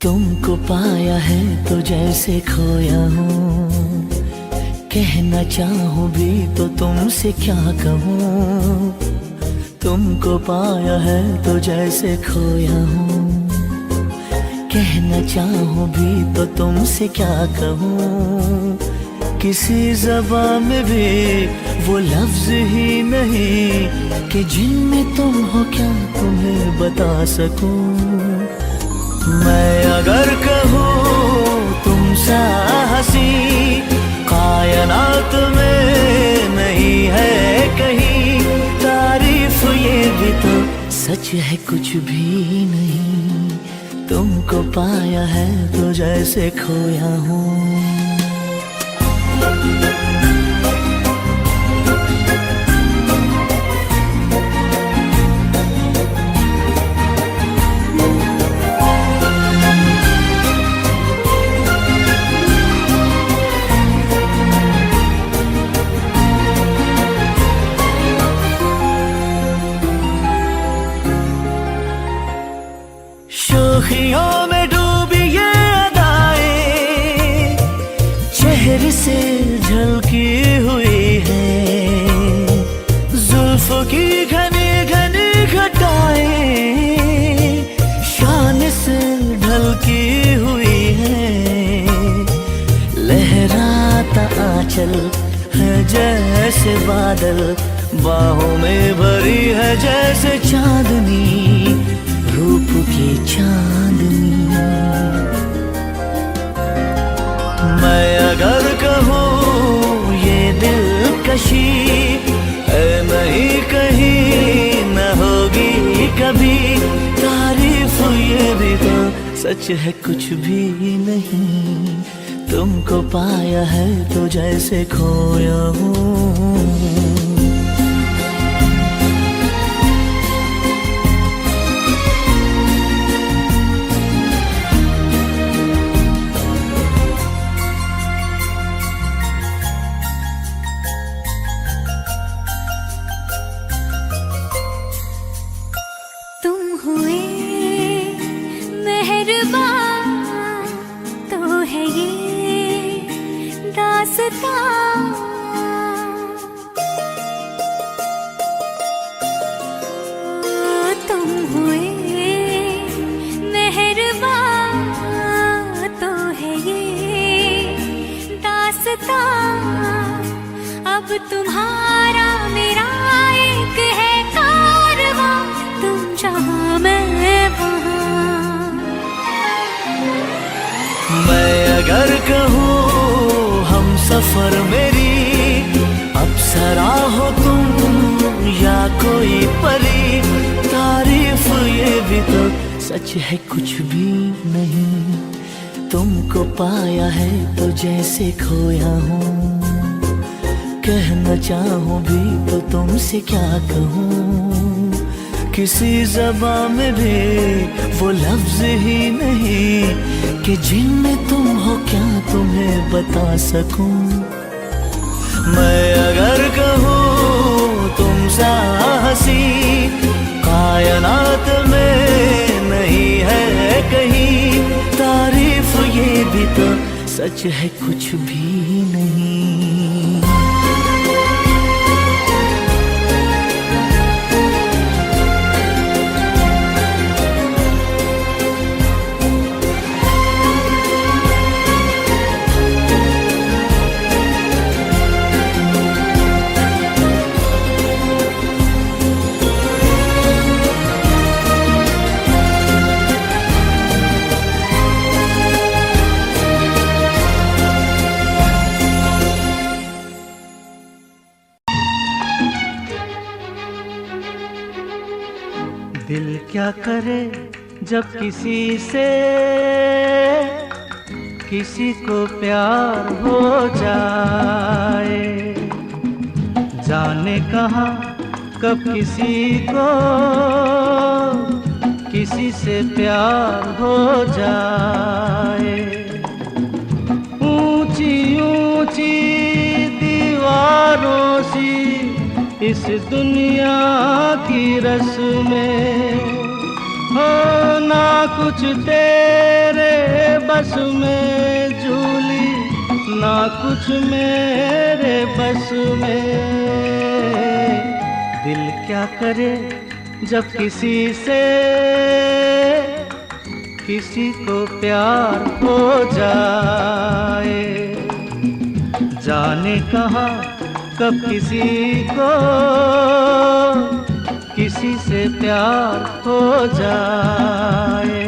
तुमको पाया है तो जैसे खोया हूँ, कहना चाहूँ भी तो तुमसे क्या कहूँ। तुमको पाया है तो जैसे खोया हूँ, कहना चाहूँ भी तो तुमसे क्या कहूँ। किसी ज़बान में भी वो लफ्ज़ ही नहीं कि जिनमें तुम हो क्या तुम्हें बता सकूँ। मैं अगर कहूँ तुमसा हंसी कायनात में नहीं है कहीं, तारीफ ये भी तो सच है कुछ भी नहीं। तुमको पाया है तो जैसे खोया हूँ। शोखियों में डूबी ये अदाएं चेहरे से झलकी हुई है, जुल्फों की घनी घनी घटाएं शान से ढलकी हुई है। लहराता आंचल है जैसे बादल, बाहों में भरी है जैसे चांदनी, रूप की चांदनी। मैं अगर कहूँ ये दिलकशी है नहीं कहीं न होगी कभी, तारीफ ये भी तो सच है कुछ भी नहीं। तुमको पाया है तो जैसे खोया हूँ। तुम हुए मेहरबान तो है ये दास्तां। तुम हुए मेहरबान तो है ये दास्तां। अब तुम्हारा मेरा एक है कारवां, तुम जहाँ मैं वहाँ। मैं अगर कहूँ हम सफर मेरी अप्सरा हो तुम या कोई परी, तारीफ ये भी तो सच है कुछ भी नहीं। तुमको पाया है तो जैसे खोया हूँ। कहना चाहूँ भी तो तुमसे क्या कहूँ, किसी ज़बान में भी वो लफ्ज़ ही नहीं कि जिनमें तुम हो क्या तुम्हें बता सकूं। मैं अगर कहूँ तुम सा हंसी कायनात में नहीं है कहीं, तारीफ ये भी तो सच है कुछ भी नहीं। दिल क्या करे जब किसी से किसी को प्यार हो जाए, जाने कहाँ कब किसी को किसी से प्यार हो जाए। ऊंची ऊंची दीवारों सी इस दुनिया की रस्में हो, ना कुछ तेरे बस में झूली, ना कुछ मेरे बस में। दिल क्या करे जब किसी से किसी को प्यार हो जाए, जाने कहाँ कब किसी को किसी से प्यार हो जाए।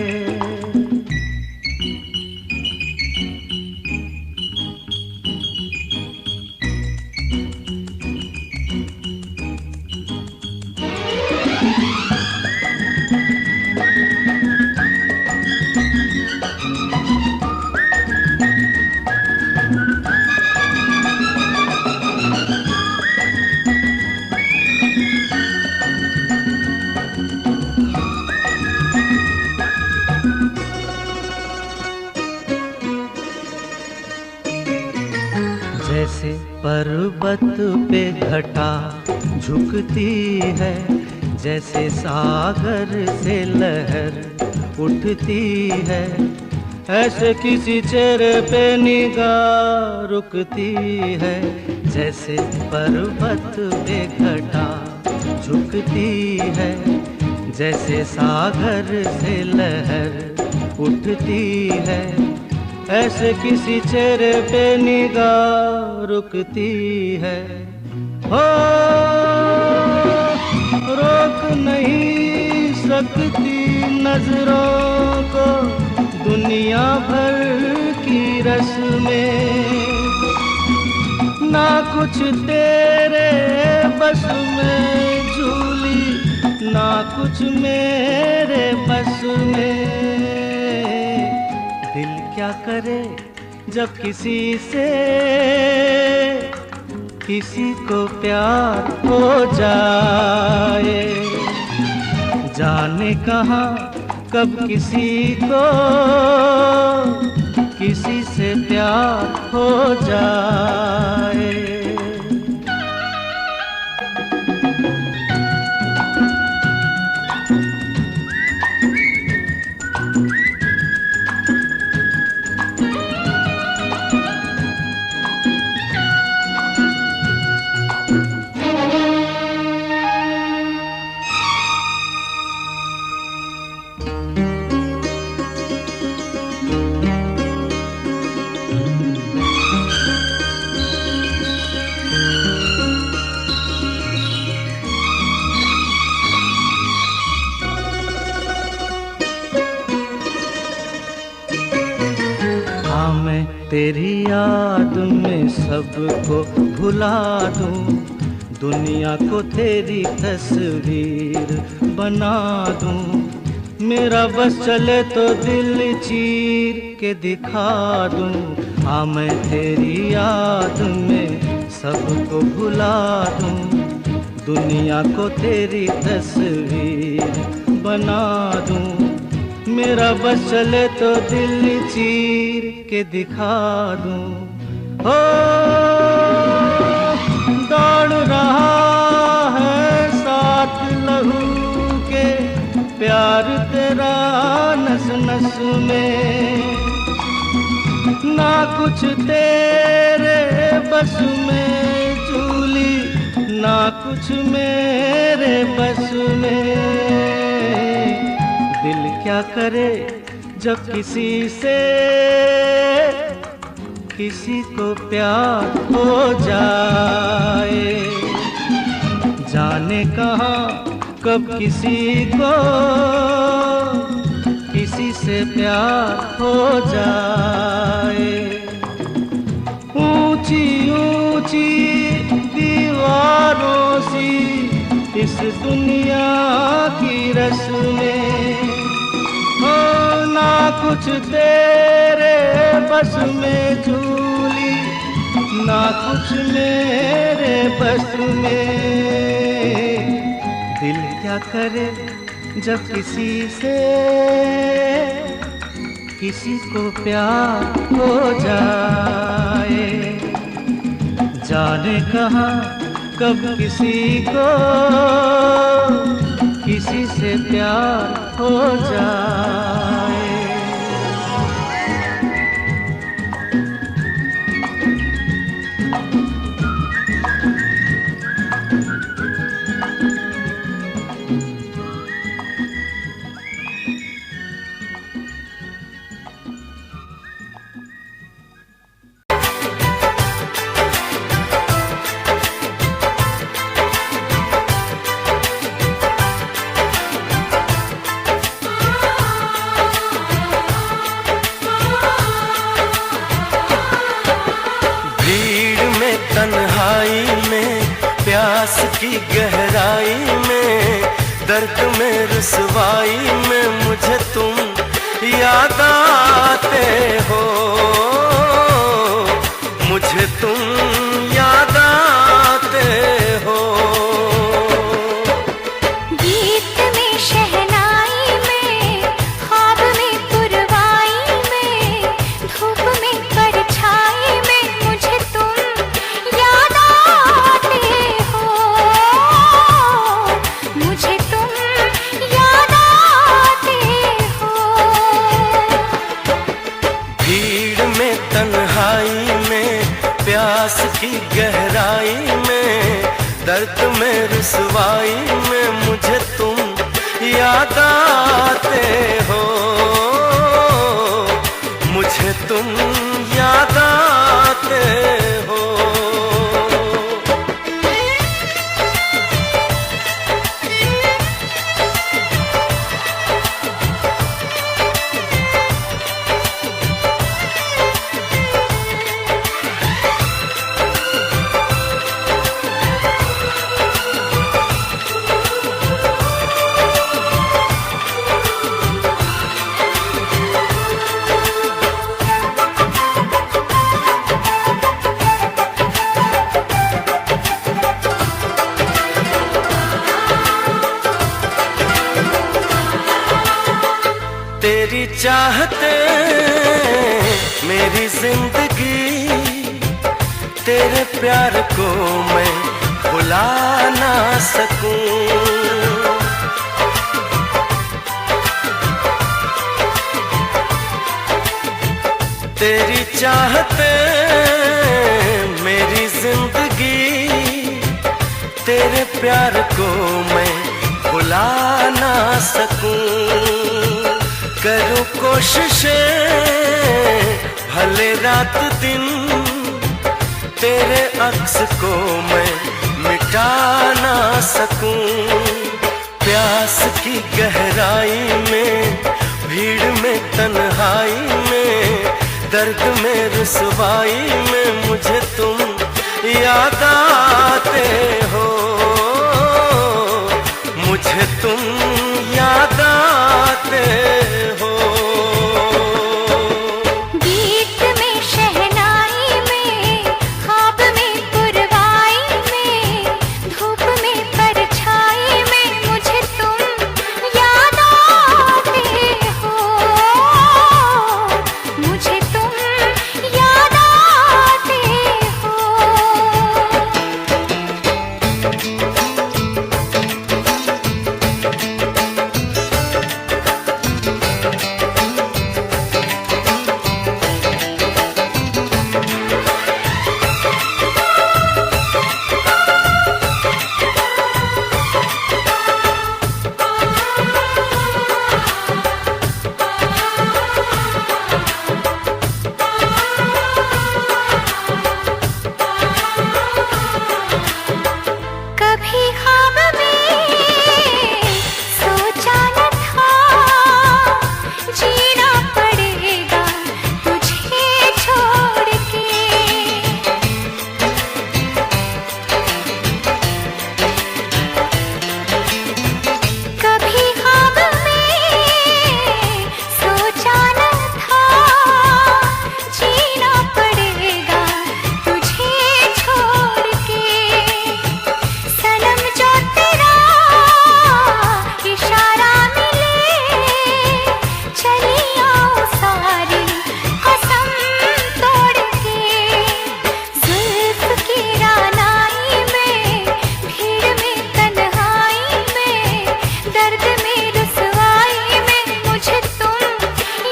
जैसे पर्वत पे घटा झुकती है, जैसे सागर से लहर उठती है, ऐसे किसी चेहरे पे निगाह रुकती है। जैसे पर्वत पे घटा झुकती है, जैसे सागर से लहर उठती है, ऐसे किसी चेहरे पे निगाह रुकती है। हो रोक नहीं सकती नजरों को दुनिया भर की रस्में, ना कुछ तेरे बस में झूली ना कुछ मेरे बस में। दिल क्या करे जब किसी से किसी को प्यार हो जाए, जाने कहाँ कब किसी को किसी से प्यार हो जाए। तेरी याद में सबको भुला दूं, दुनिया को तेरी तस्वीर बना दूं। मेरा बस चले तो दिल चीर के दिखा दूं। हाँ मैं तेरी याद में सबको भुला दूं, दुनिया को तेरी तस्वीर बना दूं। मेरा बस चले तो दिल चीर के दिखा दूं। हो दौड़ रहा है साथ लहू के प्यार तेरा नस नस में, ना कुछ तेरे बस में झूली ना कुछ मेरे बस में। दिल क्या करे जब किसी से किसी को प्यार हो जाए, जाने कहाँ कब किसी को किसी से प्यार हो जाए। ऊंची ऊंची दीवारों सी इस दुनिया की रस्में, हो ना कुछ तेरे बस में झूली ना कुछ मेरे बस में। दिल क्या करे जब किसी से किसी को प्यार हो जाए, जाने कहाँ कब किसी को किसी से प्यार हो जाए। की गहराई में दर्द में रुसवाई में मुझे तुम याद आते हो, मुझे तुम याद आते हो। गीत में शहनाई में ख्वाब में पुरवाई में धूप में परछाई में मुझे तुम याद आते हो, मुझे तुम याद आते हो। भीड़ में तन्हाई में प्यास की गहराई में दर्द में रुसवाई में मुझे तुम याद आते हो, मुझे तुम याद आते हो। तेरी चाहते मेरी जिंदगी, तेरे प्यार को मैं भुला ना सकूं। तेरी चाहते मेरी जिंदगी, तेरे प्यार को मैं भुला ना सकूं। करूं कोशिशें भले रात दिन, तेरे अक्स को मैं मिटा ना सकूं। प्यास की गहराई में, भीड़ में, तन्हाई में, दर्द में, रुसवाई में मुझे तुम याद आते हो, मुझे तुम याद आते हो। गीत में, शहनाई में, ख्वाब में, पुरवाई में, धूप में, परछाई में मुझे तुम याद आते हो, मुझे तुम याद आते हो। कभी ख्वाब में सोचा न था, जीना पड़ेगा तुझे छोड़ के। कभी ख्वाब में सोचा न था, जीना पड़ेगा तुझे छोड़ के। सनम जो तेरा इशारा मिले, चली आओ सारी कसम तोड़ के। जुल्फ की रानाई में, भीड़ में, तन्हाई में, दर्द में, रुसवाई में मुझे तुम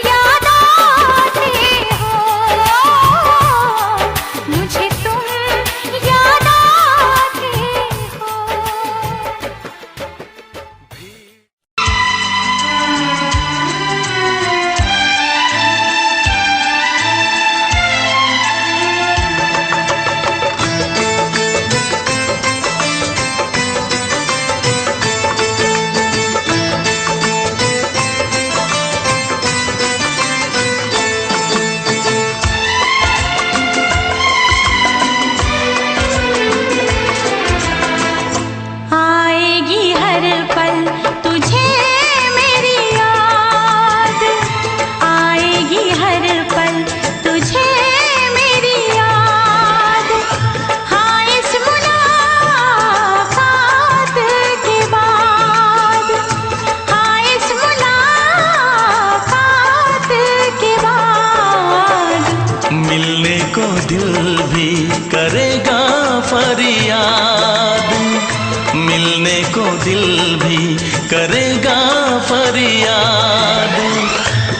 याद आते हो, मुझे तुम याद आते हो। आएगी हर पल तुझे मेरी याद, आएगी हर पल तुझे मेरी याद। हाँ, इस मुलाकात के बाद, हाँ, इस मुलाकात के बाद मिलने को दिल भी करेगा फरियाद, मिलने को दिल भी करेगा फरियाद।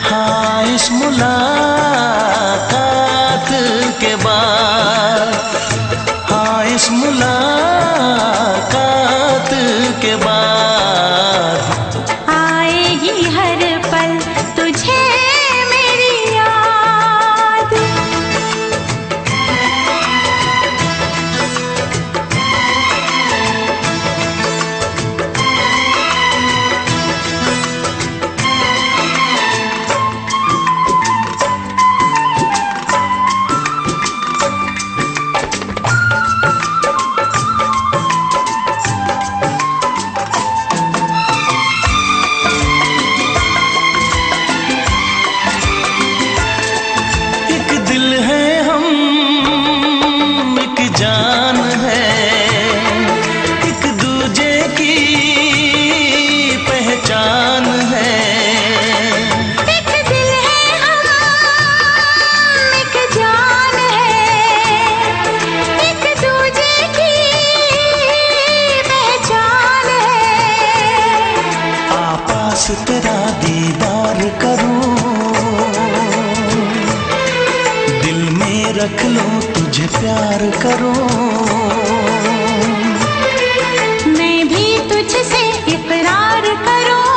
हाँ, इस मुलाकात के बाद, हाँ, इस मुलाकात के बाद आएगी हर पल तुझे मेरी याद। पास तेरा दीदार करूं, दिल में रख लूं तुझे प्यार करूं। मैं भी तुझसे इकरार करूं,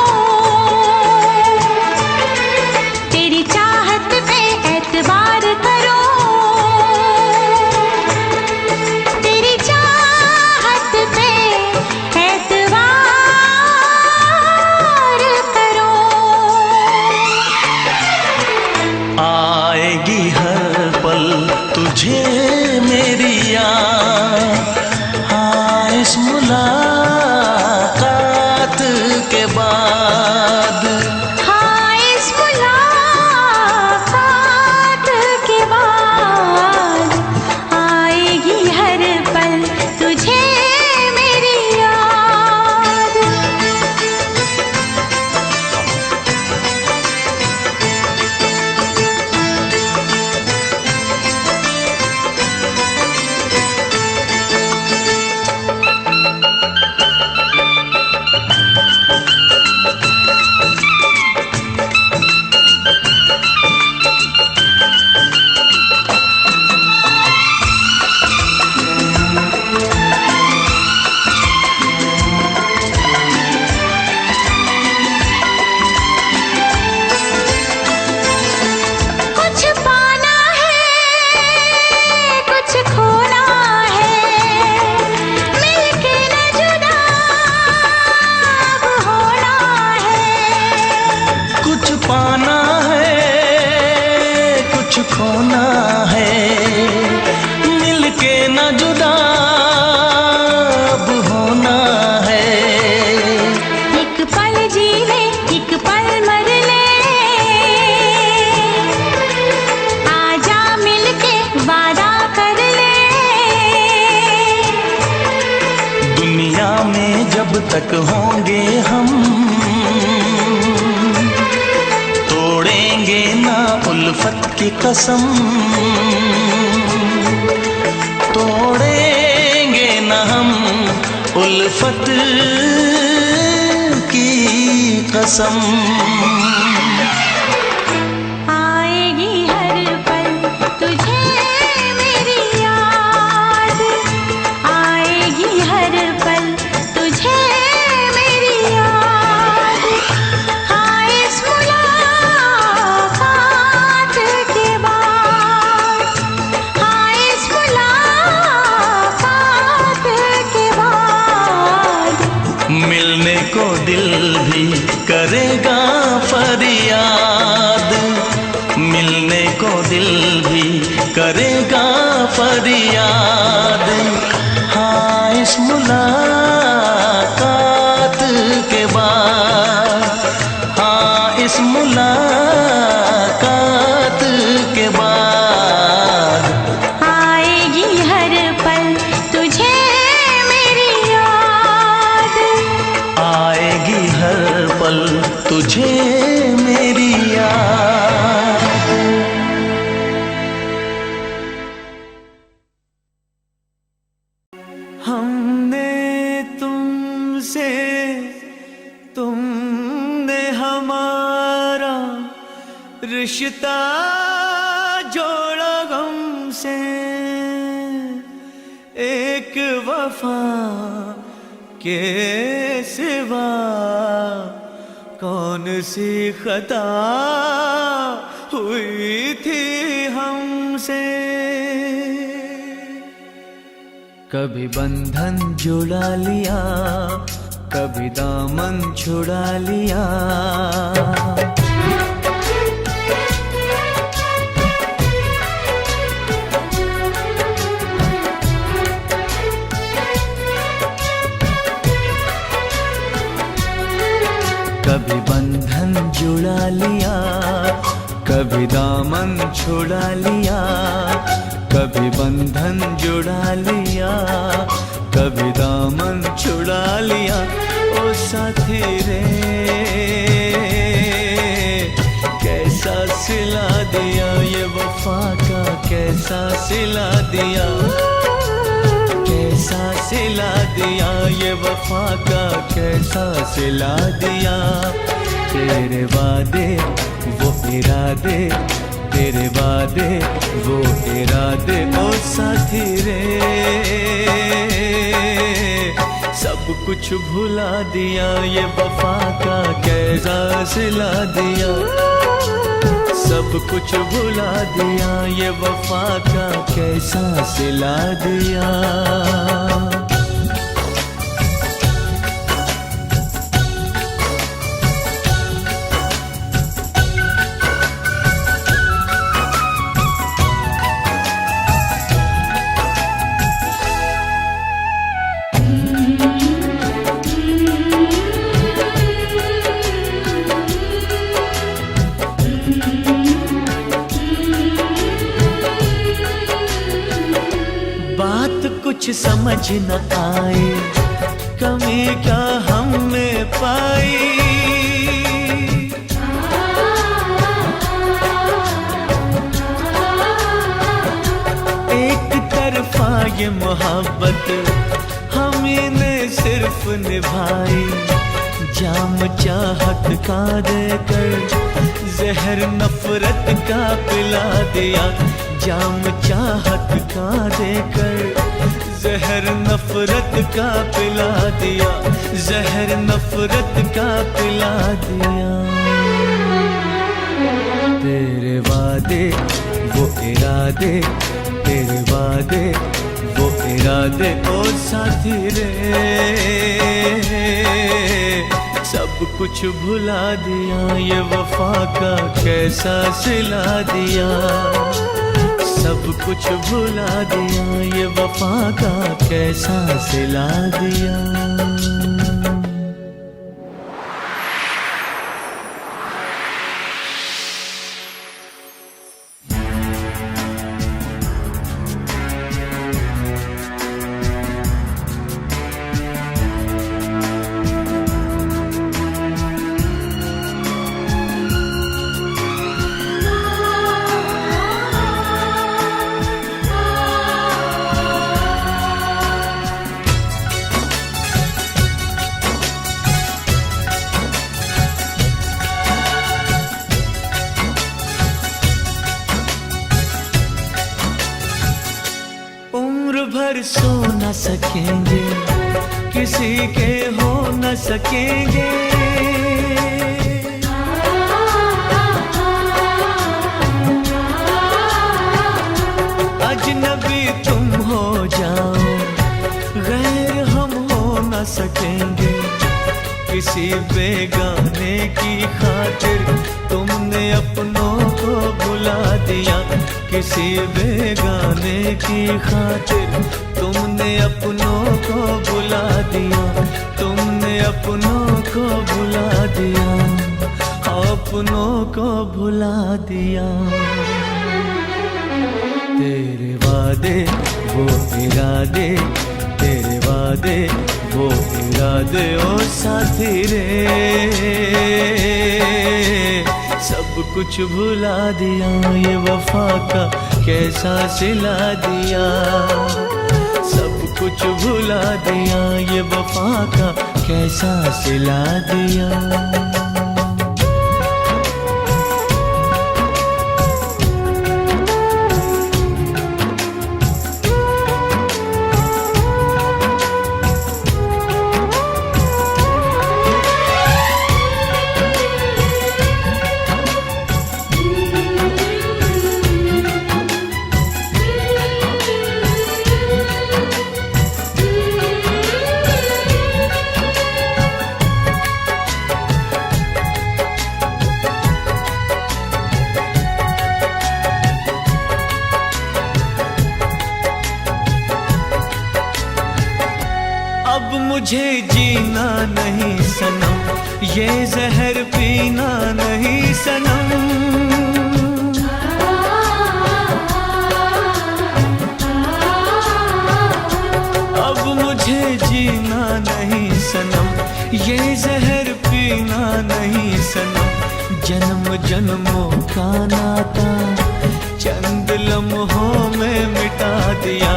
तेरी चाहत पे एतबार करूं, तेरी चाहत पे एतबार करूं। आएगी हर पल तुझे मेरी याद, हाँ इस मुलाकात के बाद। हाँ इस मुलाकात के बाद आएगी हर पल तुझे मेरी याद। कुछ पाना है, कुछ खोना है, मिलके न जुदा अब होना है। कुछ पाना है, कुछ खोना है, मिलके न जुदा अब होना है। एक पल जी ले, एक पल मर ले, आजा मिलके वादा कर ले। दुनिया में जब तक होंगे हम, तोड़ेंगे ना उल्फत की कसम, तोड़ेंगे ना हम उल्फत की कसम। आएगी हर पल तुझे मेरी याद, आएगी हर पल तुझे मेरी याद। हाँ इस मुलाकात के बाद, हाँ इस मुलाकात के बाद मिलने को दिल भी करेगा फरियाद, मिलने को दिल भी करेगा फरियाद। हाँ इस मुलाकात के बाद, हाँ इस मुलाकात के बाद आएगी हर पल तुझे मेरी याद। आएगी हर पल तुझे मेरी याद। हमने तुमसे, तुमने हमारा रिश्ता जोड़ा गम से। एक वफा के सिवा कौन सी खता हुई थी हमसे। कभी बंधन जुड़ा लिया, कभी दामन छुड़ा लिया। कभी बंधन जुड़ा लिया, कभी दामन छुड़ा लिया। कभी बंधन जुड़ा लिया, कभी दामन छुड़ा लिया। ओ साथी रे कैसा सिला दिया, ये वफा का कैसा सिला दिया, कैसा सिला दिया, ये वफा का कैसा सिला दिया। तेरे वादे वो इरादे, तेरे वादे वो इरादे, ओ साथी रे सब कुछ भुला दिया, ये वफा का कैसा सिला दिया। सब कुछ भुला दिया, ये वफा का कैसा सिला दिया। बात कुछ समझ न आए, कमी क्या हम में पाई। एक तरफा ये मोहब्बत हमें ने सिर्फ निभाई, जाम चाहत का देकर जहर नफरत का पिला दिया। जाम चाहत का देकर जहर नफरत का पिला दिया, जहर नफरत का पिला दिया। तेरे वादे वो इरादे, तेरे वादे वो इरादे, ओ साथी रे सब कुछ भुला दिया, ये वफा का कैसा सिला दिया। सब कुछ भुला दिया, ये वफा का कैसा सिला दिया। उम्र भर सो न सकेंगे, किसी के हो न सकेंगे। अजनबी तुम हो जाओ, गैर हम हो न सकेंगे। किसी बेगाने की खातिर तुमने अपनों को भुला दिया। किसी बेगाने की खातिर तुमने अपनों को भुला दिया। तुमने अपनों को भुला दिया, अपनों को भुला दिया। तेरे वादे वो इरादे, तेरे वादे वो इरादे, ओ साथी रे सब कुछ भुला दिया, ये वफा का कैसा सिला दिया। सब कुछ भुला दिया, ये वफा का कैसा सिला दिया। अब मुझे जीना नहीं सनम, ये जहर पीना नहीं सनम। अब मुझे जीना नहीं सनम, ये जहर पीना नहीं सनम। जन्म जन्मों का नाता चंद लम्हों में मिटा दिया।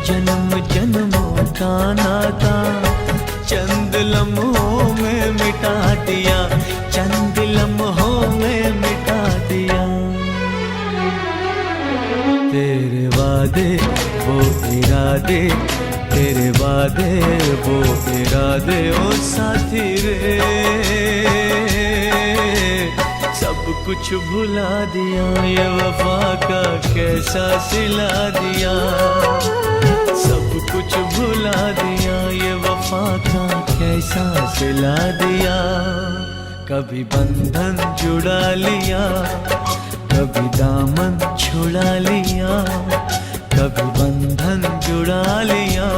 जन्म जन्मों का नाता चंद लम्हों में मिटा दिया। चंद लम्हों में मिटा दिया। तेरे वादे वो इरादे, तेरे वादे वो इरादे, ओ साथी रे सब कुछ भुला दिया। ये वफा का कैसा सिला दिया, सब कुछ भुला दिया। ये वफा का कैसा सिला दिया। कभी बंधन जुड़ा लिया, कभी दामन छुड़ा लिया। कभी बंधन जुड़ा लिया,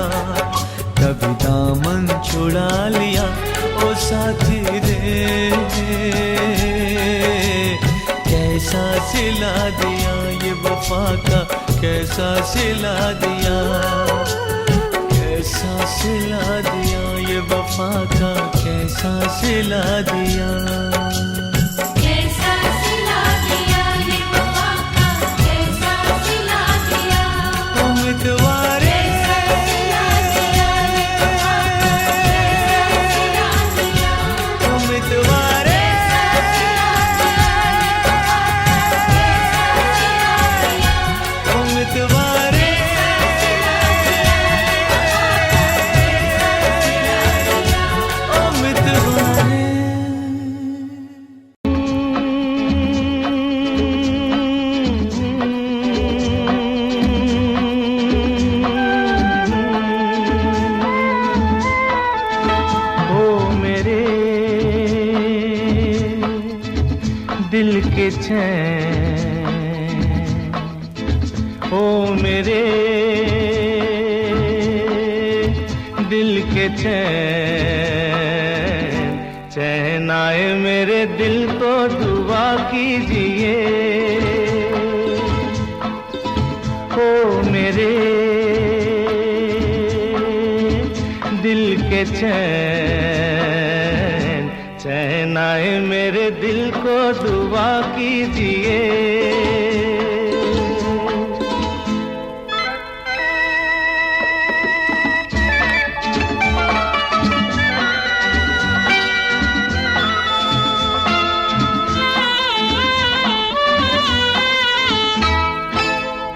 कभी दामन छुड़ा लिया। ओ साथी रे कैसा सिला दिया। ये वफा का कैसा सिला दिया, कैसा सिला दिया। ये वफा का कैसा सिला दिया। कैसा सिला दिया ये वफा का, कैसा सिला दिया। उम्मीदवारे उम्मीदवारे उम्मीदवारे दिल के चैन, ओ मेरे दिल के चैन, चैन आए मेरे दिल को दुआ कीजिए। ओ मेरे दिल के चैन, चैन आए मेरे दिल को दुआ कीजिए।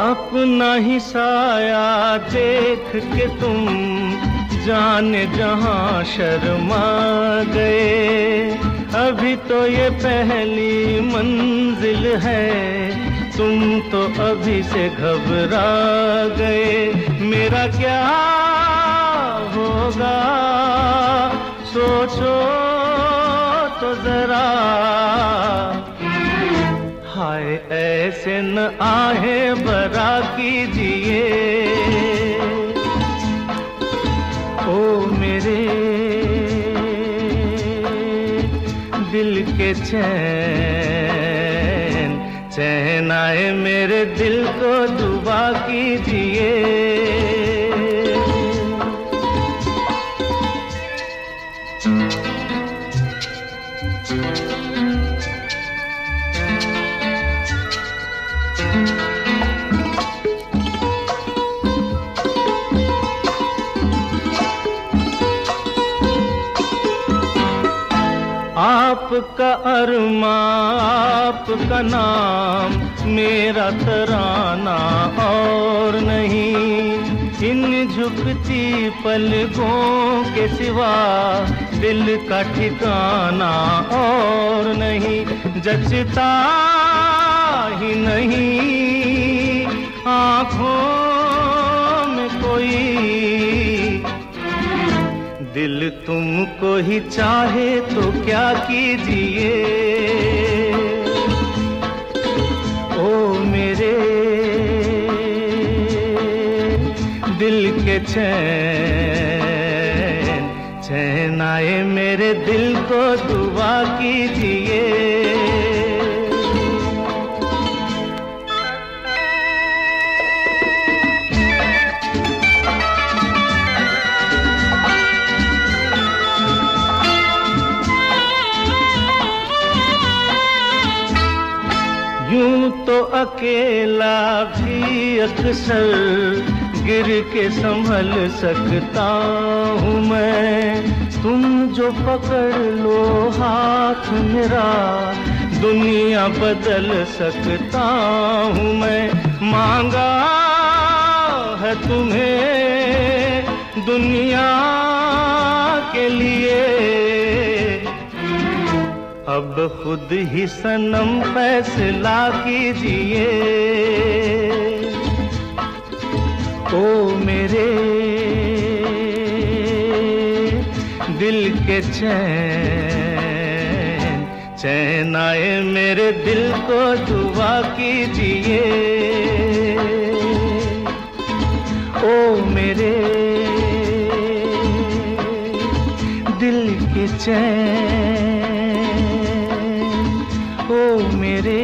अपना ही साया देख के तुम जाने जहां शर्मा गए। अभी तो ये पहली मंजिल है, तुम तो अभी से घबरा गए। मेरा क्या होगा सोचो तो जरा, हाय ऐसे न आहे बरा कीजिए। ओ मेरे दिल के चैन, चैन आए मेरे दिल को दुआ कीजिए। आपका अरमा आपका नाम, मेरा तराना और नहीं। इन झुकती पलकों के सिवा दिल का ठिकाना और नहीं। जचता ही नहीं आँखों में कोई, दिल तुमको ही चाहे तो क्या कीजिए। ओ मेरे दिल के चैन, चैन आए मेरे दिल को दुआ कीजिए। यूं तो अकेला भी अक्सर गिर के संभल सकता हूँ मैं, तुम जो पकड़ लो हाथ मेरा, दुनिया बदल सकता हूँ मैं। मांगा है तुम्हें दुनिया के लिए, अब खुद ही सनम फैसला कीजिए। ओ मेरे दिल के चैन, चैन आए मेरे दिल को दुआ कीजिए। ओ मेरे दिल के चैन, ओ मेरे